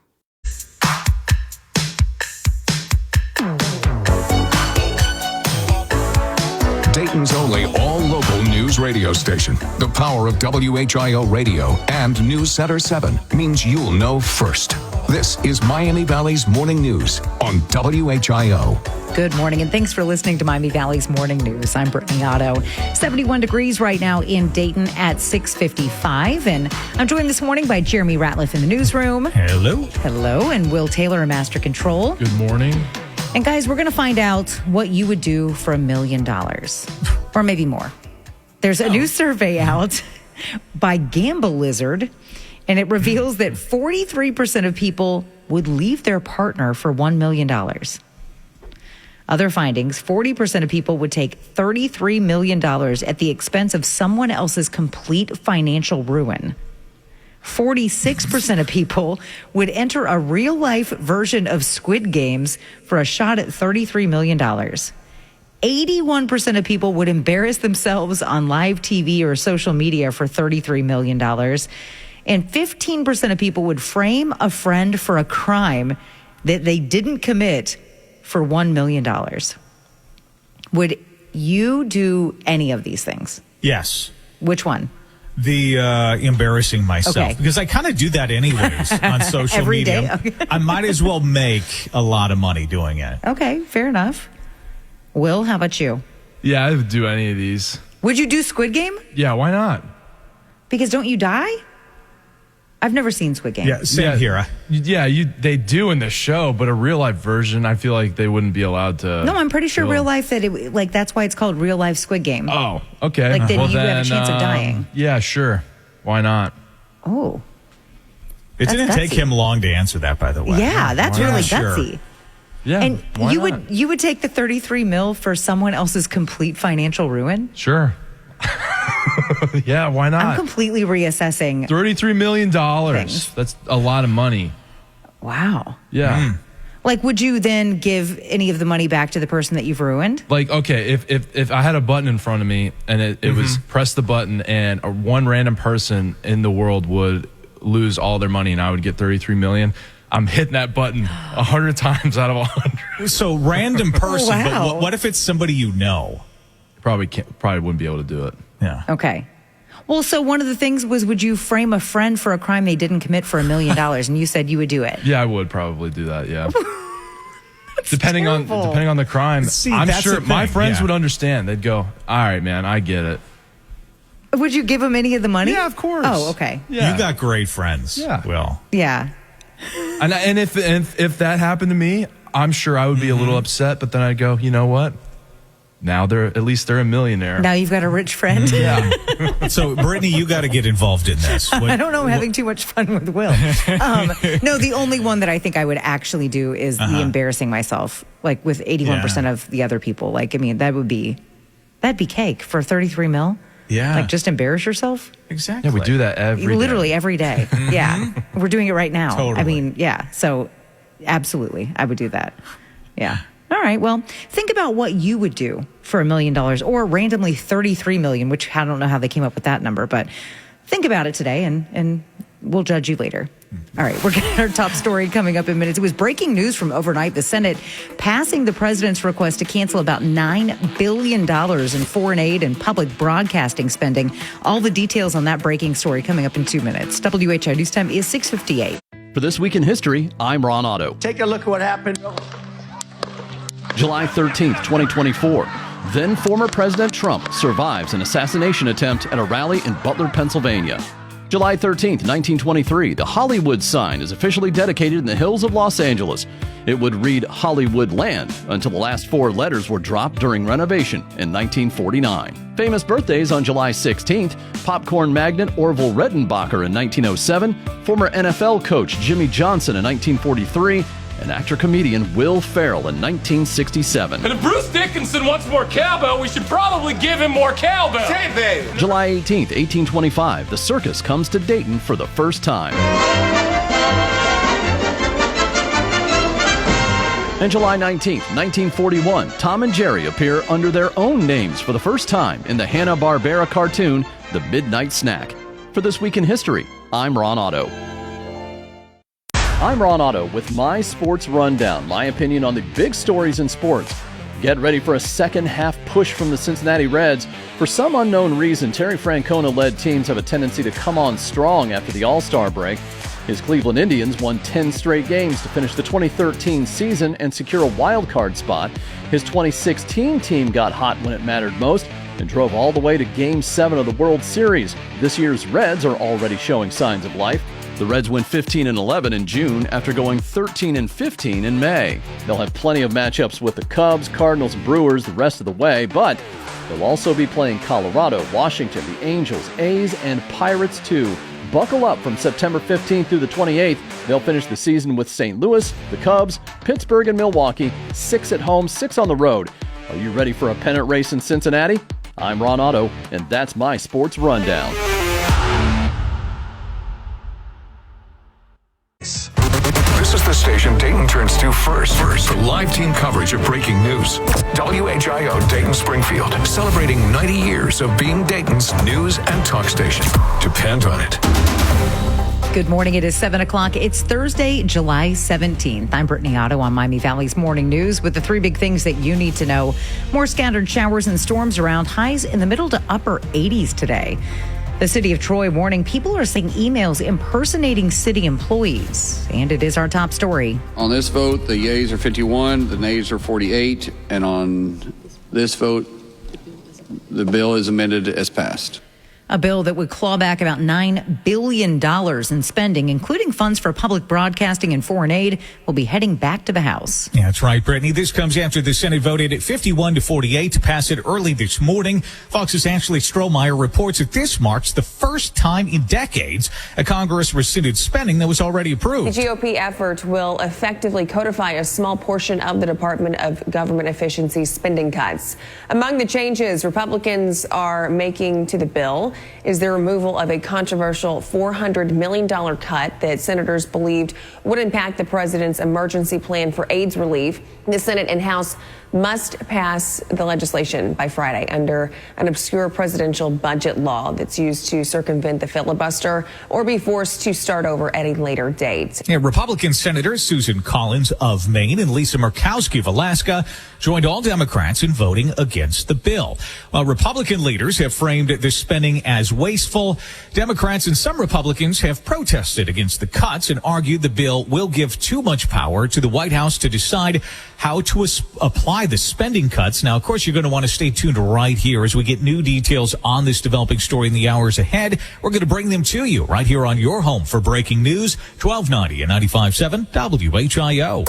Dayton's only all-local news radio station. The power of WHIO Radio and News Center 7 means you'll know first. This is Miami Valley's Morning News on WHIO. Good morning, and thanks for listening to Miami Valley's Morning News. I'm Brittany Otto. 71 degrees right now in Dayton at 6:55, and I'm joined this morning by Jeremy Ratliff in the newsroom. Hello. Hello, and Will Taylor in Master Control. Good morning. And guys, we're going to find out what you would do for $1 million, or maybe more. There's a new survey out by Gamble Lizard, and it reveals that 43% of people would leave their partner for $1 million. Other findings, 40% of people would take $33 million at the expense of someone else's complete financial ruin. 46% of people would enter a real-life version of Squid Games for a shot at $33 million. 81% of people would embarrass themselves on live TV or social media for $33 million. And 15% of people would frame a friend for a crime that they didn't commit for $1 million. Would you do any of these things? Yes. Which one? The embarrassing myself. Okay. Because I kind of do that anyways on social Every media. day? Okay. I might as well make a lot of money doing it. Okay, fair enough. Will, how about you? Yeah, I would do any of these. Would you do Squid Game? Yeah, why not? Because don't you die? I've never seen Squid Game. Yeah, same here. They do in the show, but a real life version, I feel like they wouldn't be allowed to. No, I'm pretty sure film. real life that's why it's called real life Squid Game. Oh, okay. Like then you have a chance of dying. Yeah, sure. Why not? Oh. It didn't take him long to answer that, by the way. Yeah, that's really gutsy. Sure. Yeah. And why you not? would take the $33 million for someone else's complete financial ruin? Sure. Yeah, why not? I'm completely reassessing. $33 million. Things. That's a lot of money. Wow. Yeah. Like, would you then give any of the money back to the person that you've ruined? Like, okay, if I had a button in front of me and it was press the button and one random person in the world would lose all their money and I would get $33 million, I'm hitting that button 100 times out of 100. So random person, Wow. but what if it's somebody you know? Probably wouldn't be able to do it. Yeah. Okay. Well, so one of the things was, would you frame a friend for a crime they didn't commit for $1 million? And you said you would do it. Yeah, I would probably do that. Yeah. Depending on the crime, I'm sure my friends would understand. They'd go, "All right, man, I get it." Would you give them any of the money? Yeah, of course. Oh, okay. Yeah. You got great friends. Yeah. Will. Yeah. And if that happened to me, I'm sure I would be a little upset. But then I'd go, you know what? Now they're a millionaire. Now you've got a rich friend. Yeah. So, Brittany, you got to get involved in this. I don't know. I'm having too much fun with Will. No, the only one that I think I would actually do is the embarrassing myself, like with 81% of the other people. Like, I mean, that'd be cake for 33 mil. Yeah. Like, just embarrass yourself. Exactly. Yeah, we do that Literally every day. Yeah. We're doing it right now. Totally. I mean, yeah. So, absolutely, I would do that. Yeah. All right. Well, think about what you would do for $1 million or randomly 33 million, which I don't know how they came up with that number, but think about it today and we'll judge you later. All right. We're getting our top story coming up in minutes. It was breaking news from overnight. The Senate passing the president's request to cancel about $9 billion in foreign aid and public broadcasting spending. All the details on that breaking story coming up in 2 minutes. WHI News Time is 6:58. For This Week in History, I'm Ron Otto. Take a look at what happened. July 13th, 2024. Then former President Trump survives an assassination attempt at a rally in Butler, Pennsylvania. July 13th, 1923, the Hollywood sign is officially dedicated in the hills of Los Angeles. It would read Hollywood Land until the last 4 letters were dropped during renovation in 1949. Famous birthdays on July 16th, popcorn magnate Orville Redenbacher in 1907, former NFL coach Jimmy Johnson in 1943, and actor-comedian Will Ferrell in 1967. And if Bruce Dickinson wants more cowbell, we should probably give him more cowbell. Say, baby. July 18th, 1825, the circus comes to Dayton for the first time. And July 19th, 1941, Tom and Jerry appear under their own names for the first time in the Hanna-Barbera cartoon, The Midnight Snack. For This Week in History, I'm Ron Otto. I'm Ron Otto with my Sports Rundown, my opinion on the big stories in sports. Get ready for a second-half push from the Cincinnati Reds. For some unknown reason, Terry Francona-led teams have a tendency to come on strong after the All-Star break. His Cleveland Indians won 10 straight games to finish the 2013 season and secure a wild card spot. His 2016 team got hot when it mattered most and drove all the way to Game 7 of the World Series. This year's Reds are already showing signs of life. The Reds went 15-11 in June after going 13-15 in May. They'll have plenty of matchups with the Cubs, Cardinals, and Brewers the rest of the way, but they'll also be playing Colorado, Washington, the Angels, A's, and Pirates too. Buckle up from September 15th through the 28th. They'll finish the season with St. Louis, the Cubs, Pittsburgh, and Milwaukee, 6 at home, 6 on the road. Are you ready for a pennant race in Cincinnati? I'm Ron Otto, and that's my Sports Rundown. This is the station Dayton turns to first for live team coverage of breaking news. WHIO Dayton Springfield, celebrating 90 years of being Dayton's news and talk station. Depend on it. Good morning. It is 7 o'clock. It's Thursday, July 17th. I'm Brittany Otto on Miami Valley's Morning News with the 3 big things that you need to know. More scattered showers and storms around, highs in the middle to upper 80s today. The city of Troy warning people are sending emails impersonating city employees. And it is our top story. On this vote, the yeas are 51, the nays are 48. And on this vote, the bill is amended as passed. A bill that would claw back about $9 billion in spending, including funds for public broadcasting and foreign aid, will be heading back to the House. Yeah, that's right, Brittany. This comes after the Senate voted at 51-48 to pass it early this morning. Fox's Ashley Strohmeyer reports that this marks the first time in decades a Congress rescinded spending that was already approved. The GOP effort will effectively codify a small portion of the Department of Government Efficiency spending cuts. Among the changes Republicans are making to the bill is the removal of a controversial $400 million cut that senators believed would impact the president's emergency plan for AIDS relief. The Senate and House must pass the legislation by Friday under an obscure presidential budget law that's used to circumvent the filibuster or be forced to start over at a later date. Yeah, Republican Senators Susan Collins of Maine and Lisa Murkowski of Alaska joined all Democrats in voting against the bill. While Republican leaders have framed the spending spending as wasteful. Democrats and some Republicans have protested against the cuts and argued the bill will give too much power to the White House to decide how to apply the spending cuts. Now, of course, you're going to want to stay tuned right here as we get new details on this developing story in the hours ahead. We're going to bring them to you right here on your home for breaking news, 1290 and 95.7 WHIO.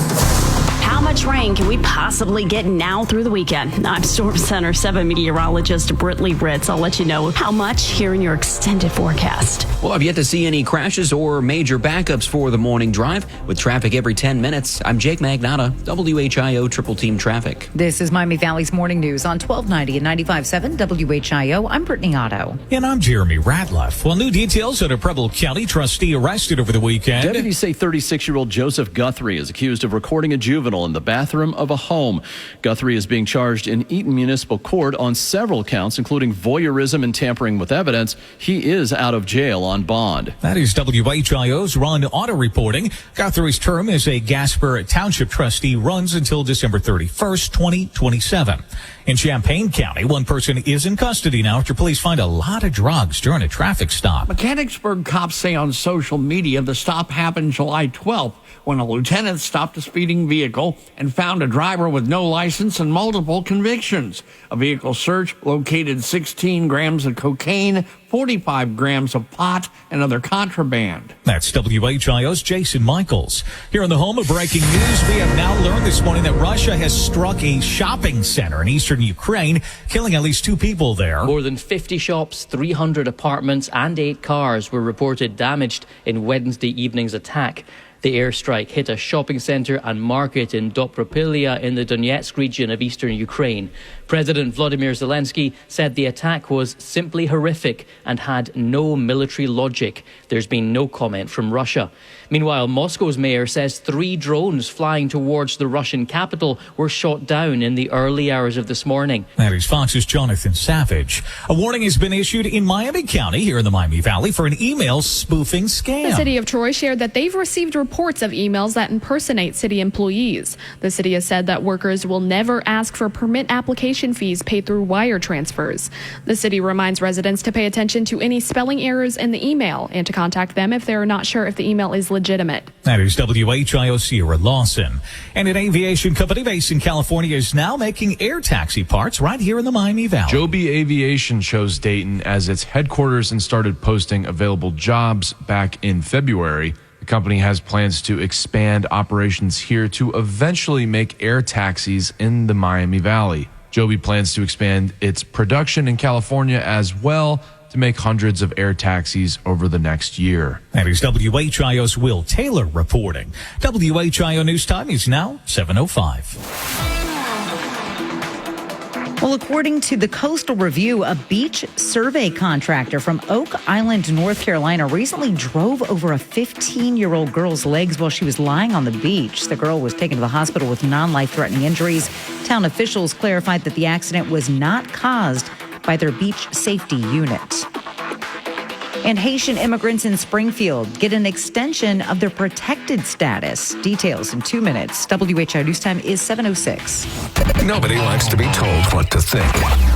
How much rain can we possibly get now through the weekend? I'm Storm Center 7 meteorologist Britley Ritz. I'll let you know how much here in your extended forecast. Well, I've yet to see any crashes or major backups for the morning drive. With traffic every 10 minutes, I'm Jake Magnata, WHIO Triple Team Traffic. This is Miami Valley's Morning News on 1290 and 95.7 WHIO. I'm Brittany Otto. And I'm Jeremy Ratliff. Well, new details on a Preble County trustee arrested over the weekend. Deputies say 36-year-old Joseph Guthrie is accused of recording a juvenile in the bathroom of a home. Guthrie is being charged in Eaton Municipal Court on several counts, including voyeurism and tampering with evidence. He is out of jail on bond. That is WHIO's Ron Otto reporting. Guthrie's term as a Gasper Township trustee runs until December 31st, 2027. In Champaign County, one person is in custody now after police find a lot of drugs during a traffic stop. Mechanicsburg cops say on social media the stop happened July 12th when a lieutenant stopped a speeding vehicle and found a driver with no license and multiple convictions. A vehicle search located 16 grams of cocaine, 45 grams of pot, and other contraband. That's WHIO's Jason Michaels. Here on the home of breaking news, we have now learned this morning that Russia has struck a shopping center in eastern Ukraine, killing at least 2 people there. More than 50 shops, 300 apartments, and 8 cars were reported damaged in Wednesday evening's attack. The airstrike hit a shopping centre and market in Dobropilya in the Donetsk region of eastern Ukraine. President Vladimir Zelensky said the attack was simply horrific and had no military logic. There's been no comment from Russia. Meanwhile, Moscow's mayor says 3 drones flying towards the Russian capital were shot down in the early hours of this morning. That is Fox's Jonathan Savage. A warning has been issued in Miami County here in the Miami Valley for an email spoofing scam. The city of Troy shared that they've received reports of emails that impersonate city employees. The city has said that workers will never ask for permit application fees paid through wire transfers. The city reminds residents to pay attention to any spelling errors in the email and to contact them if they're not sure if the email is legitimate. That is WHIO Sierra Lawson. And an aviation company based in California is now making air taxi parts right here in the Miami Valley. Joby Aviation chose Dayton as its headquarters and started posting available jobs back in February. The company has plans to expand operations here to eventually make air taxis in the Miami Valley. Joby plans to expand its production in California as well to make hundreds of air taxis over the next year. That is WHIO's Will Taylor reporting. WHIO News Time is now 7:05. Well, according to the Coastal Review, a beach survey contractor from Oak Island, North Carolina, recently drove over a 15-year-old girl's legs while she was lying on the beach. The girl was taken to the hospital with non-life-threatening injuries. Town officials clarified that the accident was not caused by their beach safety unit. And Haitian immigrants in Springfield get an extension of their protected status. Details in 2 minutes. WHIO News Time is 7:06. Nobody likes to be told what to think.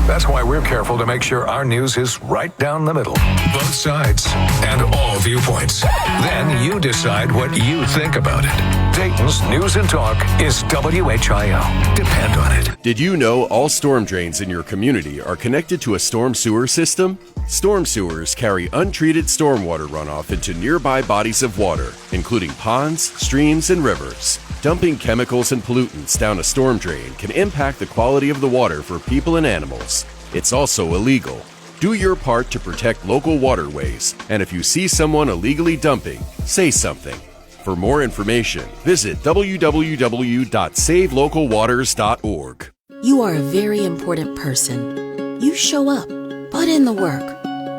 That's why we're careful to make sure our news is right down the middle. Both sides and all viewpoints. Then you decide what you think about it. Dayton's News and Talk is WHIO. Depend on it. Did you know all storm drains in your community are connected to a storm sewer system? Storm sewers carry untreated stormwater runoff into nearby bodies of water, including ponds, streams, and rivers. Dumping chemicals and pollutants down a storm drain can impact the quality of the water for people and animals. It's also illegal. Do your part to protect local waterways, and if you see someone illegally dumping, say something. For more information, visit www.savelocalwaters.org. You are a very important person. You show up, put in the work,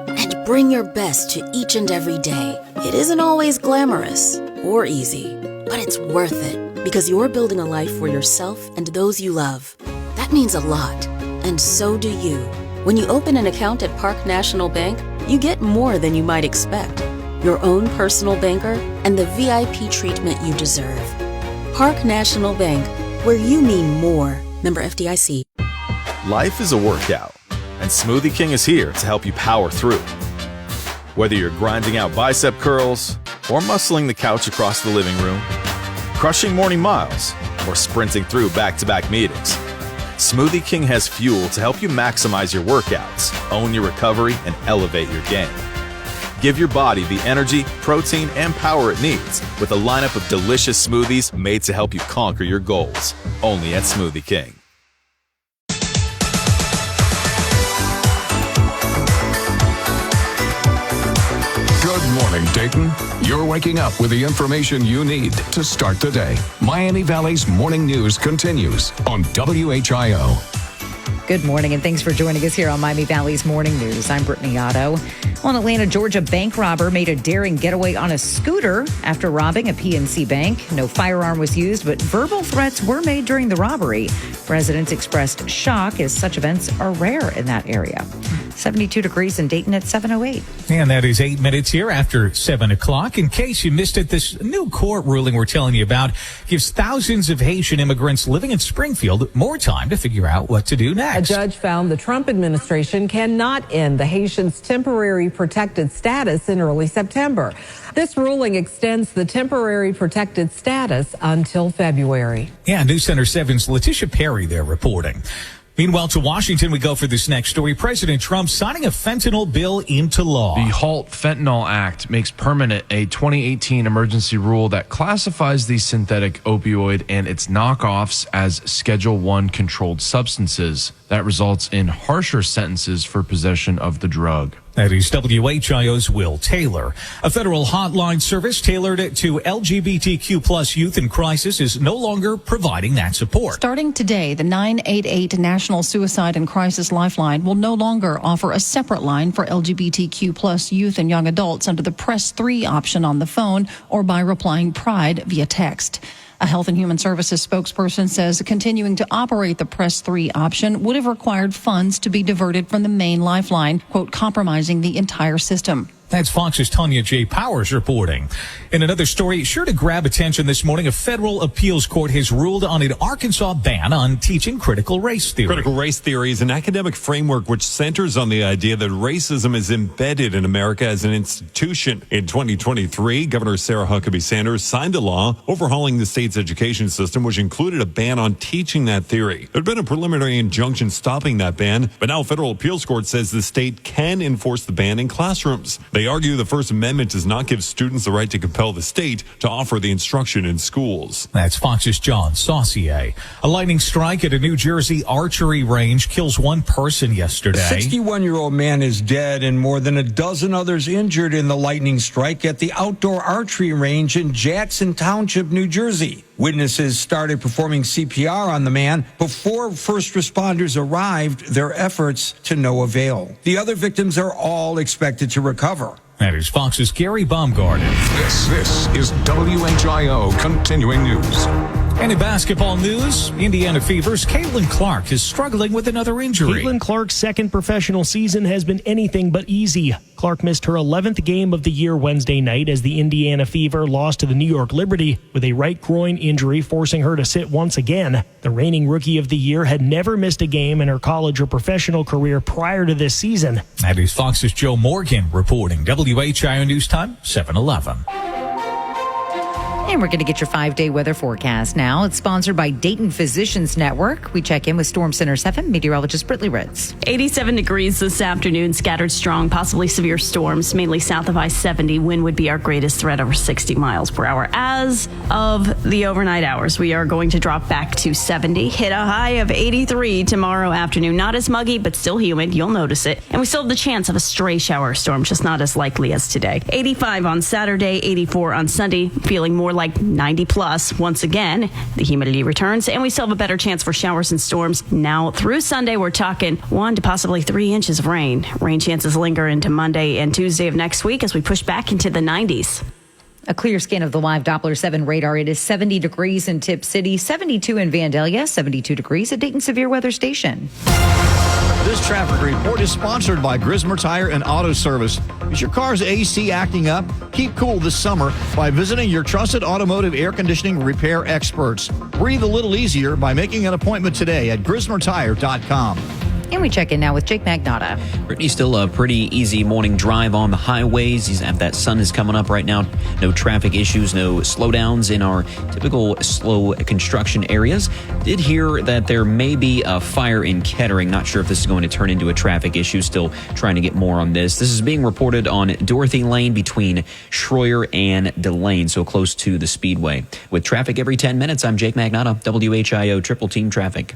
and bring your best to each and every day. It isn't always glamorous or easy, but it's worth it because you're building a life for yourself and those you love. That means a lot, and so do you. When you open an account at Park National Bank, you get more than you might expect. Your own personal banker and the VIP treatment you deserve. Park National Bank, where you mean more. Member FDIC. Life is a workout, and and Smoothie King is here to help you power through. Whether you're grinding out bicep curls or muscling the couch across the living room, crushing morning miles, or sprinting through back-to-back meetings, Smoothie King has fuel to help you maximize your workouts, own your recovery, and elevate your game. Give your body the energy, protein, and power it needs with a lineup of delicious smoothies made to help you conquer your goals. Only at Smoothie King. Good morning, Dayton. You're waking up with the information you need to start the day. Miami Valley's morning news continues on WHIO. Good morning, and thanks for joining us here on Miami Valley's Morning News. I'm Brittany Otto. Well, an Atlanta, Georgia bank robber made a daring getaway on a scooter after robbing a PNC bank. No firearm was used, but verbal threats were made during the robbery. Residents expressed shock as such events are rare in that area. 72 degrees in Dayton at 7:08. And that is 8 minutes here after 7 o'clock. In case you missed it, this new court ruling we're telling you about gives thousands of Haitian immigrants living in Springfield more time to figure out what to do next. A judge found the Trump administration cannot end the Haitians' temporary protected status in early September. This ruling extends the temporary protected status until February. Yeah, News Center 7's Letitia Perry there reporting. Meanwhile, to Washington we go for this next story. President Trump signing a fentanyl bill into law. The HALT Fentanyl Act makes permanent a 2018 emergency rule that classifies the synthetic opioid and its knockoffs as Schedule I controlled substances. That results in harsher sentences for possession of the drug. That is WHIO's Will Taylor. A federal hotline service tailored to LGBTQ plus youth in crisis is no longer providing that support. Starting today, the 988 National Suicide and Crisis Lifeline will no longer offer a separate line for LGBTQ plus youth and young adults under the Press 3 option on the phone or by replying PRIDE via text. A Health and Human Services spokesperson says continuing to operate the Press 3 option would have required funds to be diverted from the main lifeline, quote, compromising the entire system. That's Fox's Tanya J. Powers reporting. In another story, sure to grab attention this morning, a federal appeals court has ruled on an Arkansas ban on teaching critical race theory. Critical race theory is an academic framework which centers on the idea that racism is embedded in America as an institution. In 2023, Governor Sarah Huckabee Sanders signed a law overhauling the state's education system, which included a ban on teaching that theory. There had been a preliminary injunction stopping that ban, but now a federal appeals court says the state can enforce the ban in classrooms. They argue the First Amendment does not give students the right to compel the state to offer the instruction in schools. That's Fox's John Saucier. A lightning strike at a New Jersey archery range kills one person yesterday. A 61-year-old man is dead and more than a dozen others injured in the lightning strike at the outdoor archery range in Jackson Township, New Jersey. Witnesses started performing CPR on the man before first responders arrived, their efforts to no avail. The other victims are all expected to recover. That is Fox's Gary Baumgarten. This is WHIO Continuing News. And in basketball news, Indiana Fever's Caitlin Clark is struggling with another injury. Caitlin Clark's second professional season has been anything but easy. Clark missed her 11th game of the year Wednesday night as the Indiana Fever lost to the New York Liberty with a right groin injury, forcing her to sit once again. The reigning Rookie of the Year had never missed a game in her college or professional career prior to this season. That is Fox's Joe Morgan reporting. WHIO News Time, 7:11. And we're going to get your 5-day weather forecast now. It's sponsored by Dayton Physicians Network. We check in with Storm Center 7 meteorologist Brittany Ritz. 87 degrees this afternoon, scattered strong, possibly severe storms, mainly south of I-70. Wind would be our greatest threat, over 60 miles per hour. As of the overnight hours, we are going to drop back to 70, hit a high of 83 tomorrow afternoon. Not as muggy, but still humid. You'll notice it. And we still have the chance of a stray shower storm, just not as likely as today. 85 on Saturday, 84 on Sunday, feeling more like 90 plus. Once again, the humidity returns, and we still have a better chance for showers and storms. Now through Sunday, we're talking 1 to possibly 3 inches of rain. Rain chances linger into Monday and Tuesday of next week as we push back into the 90s. A clear scan of the live Doppler 7 radar. It is 70 degrees in Tip City, 72 in Vandalia, 72 degrees at Dayton Severe Weather Station. This traffic report is sponsored by Grismer Tire and Auto Service. Is your car's AC acting up? Keep cool this summer by visiting your trusted automotive air conditioning repair experts. Breathe a little easier by making an appointment today at GrismerTire.com. And we check in now with Jake Magnotta. Brittany, still a pretty easy morning drive on the highways. That sun is coming up right now. No traffic issues, no slowdowns in our typical slow construction areas. Did hear that there may be a fire in Kettering. Not sure if this is going to turn into a traffic issue. Still trying to get more on this. This is being reported on Dorothy Lane between Schroyer and Delane, so close to the Speedway. With traffic every 10 minutes, I'm Jake Magnotta, WHIO Triple Team Traffic.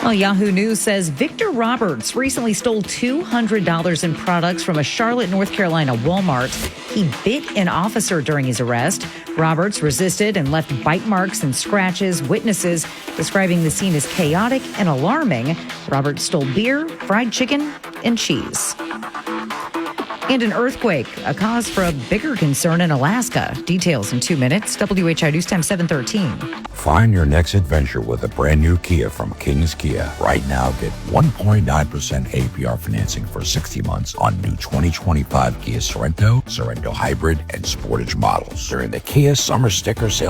Well, Yahoo News says Victor Roberts recently stole $200 in products from a Charlotte, North Carolina Walmart. He bit an officer during his arrest. Roberts resisted and left bite marks and scratches. Witnesses describing the scene as chaotic and alarming. Roberts stole beer, fried chicken, and cheese. And an earthquake, a cause for a bigger concern in Alaska. Details in 2 minutes. WHI News Time 7:13. Find your next adventure with a brand new Kia from King's Kia. Right now, get 1.9% APR financing for 60 months on new 2025 Kia Sorento, Sorento Hybrid, and Sportage models during the Kia Summer Sticker Sale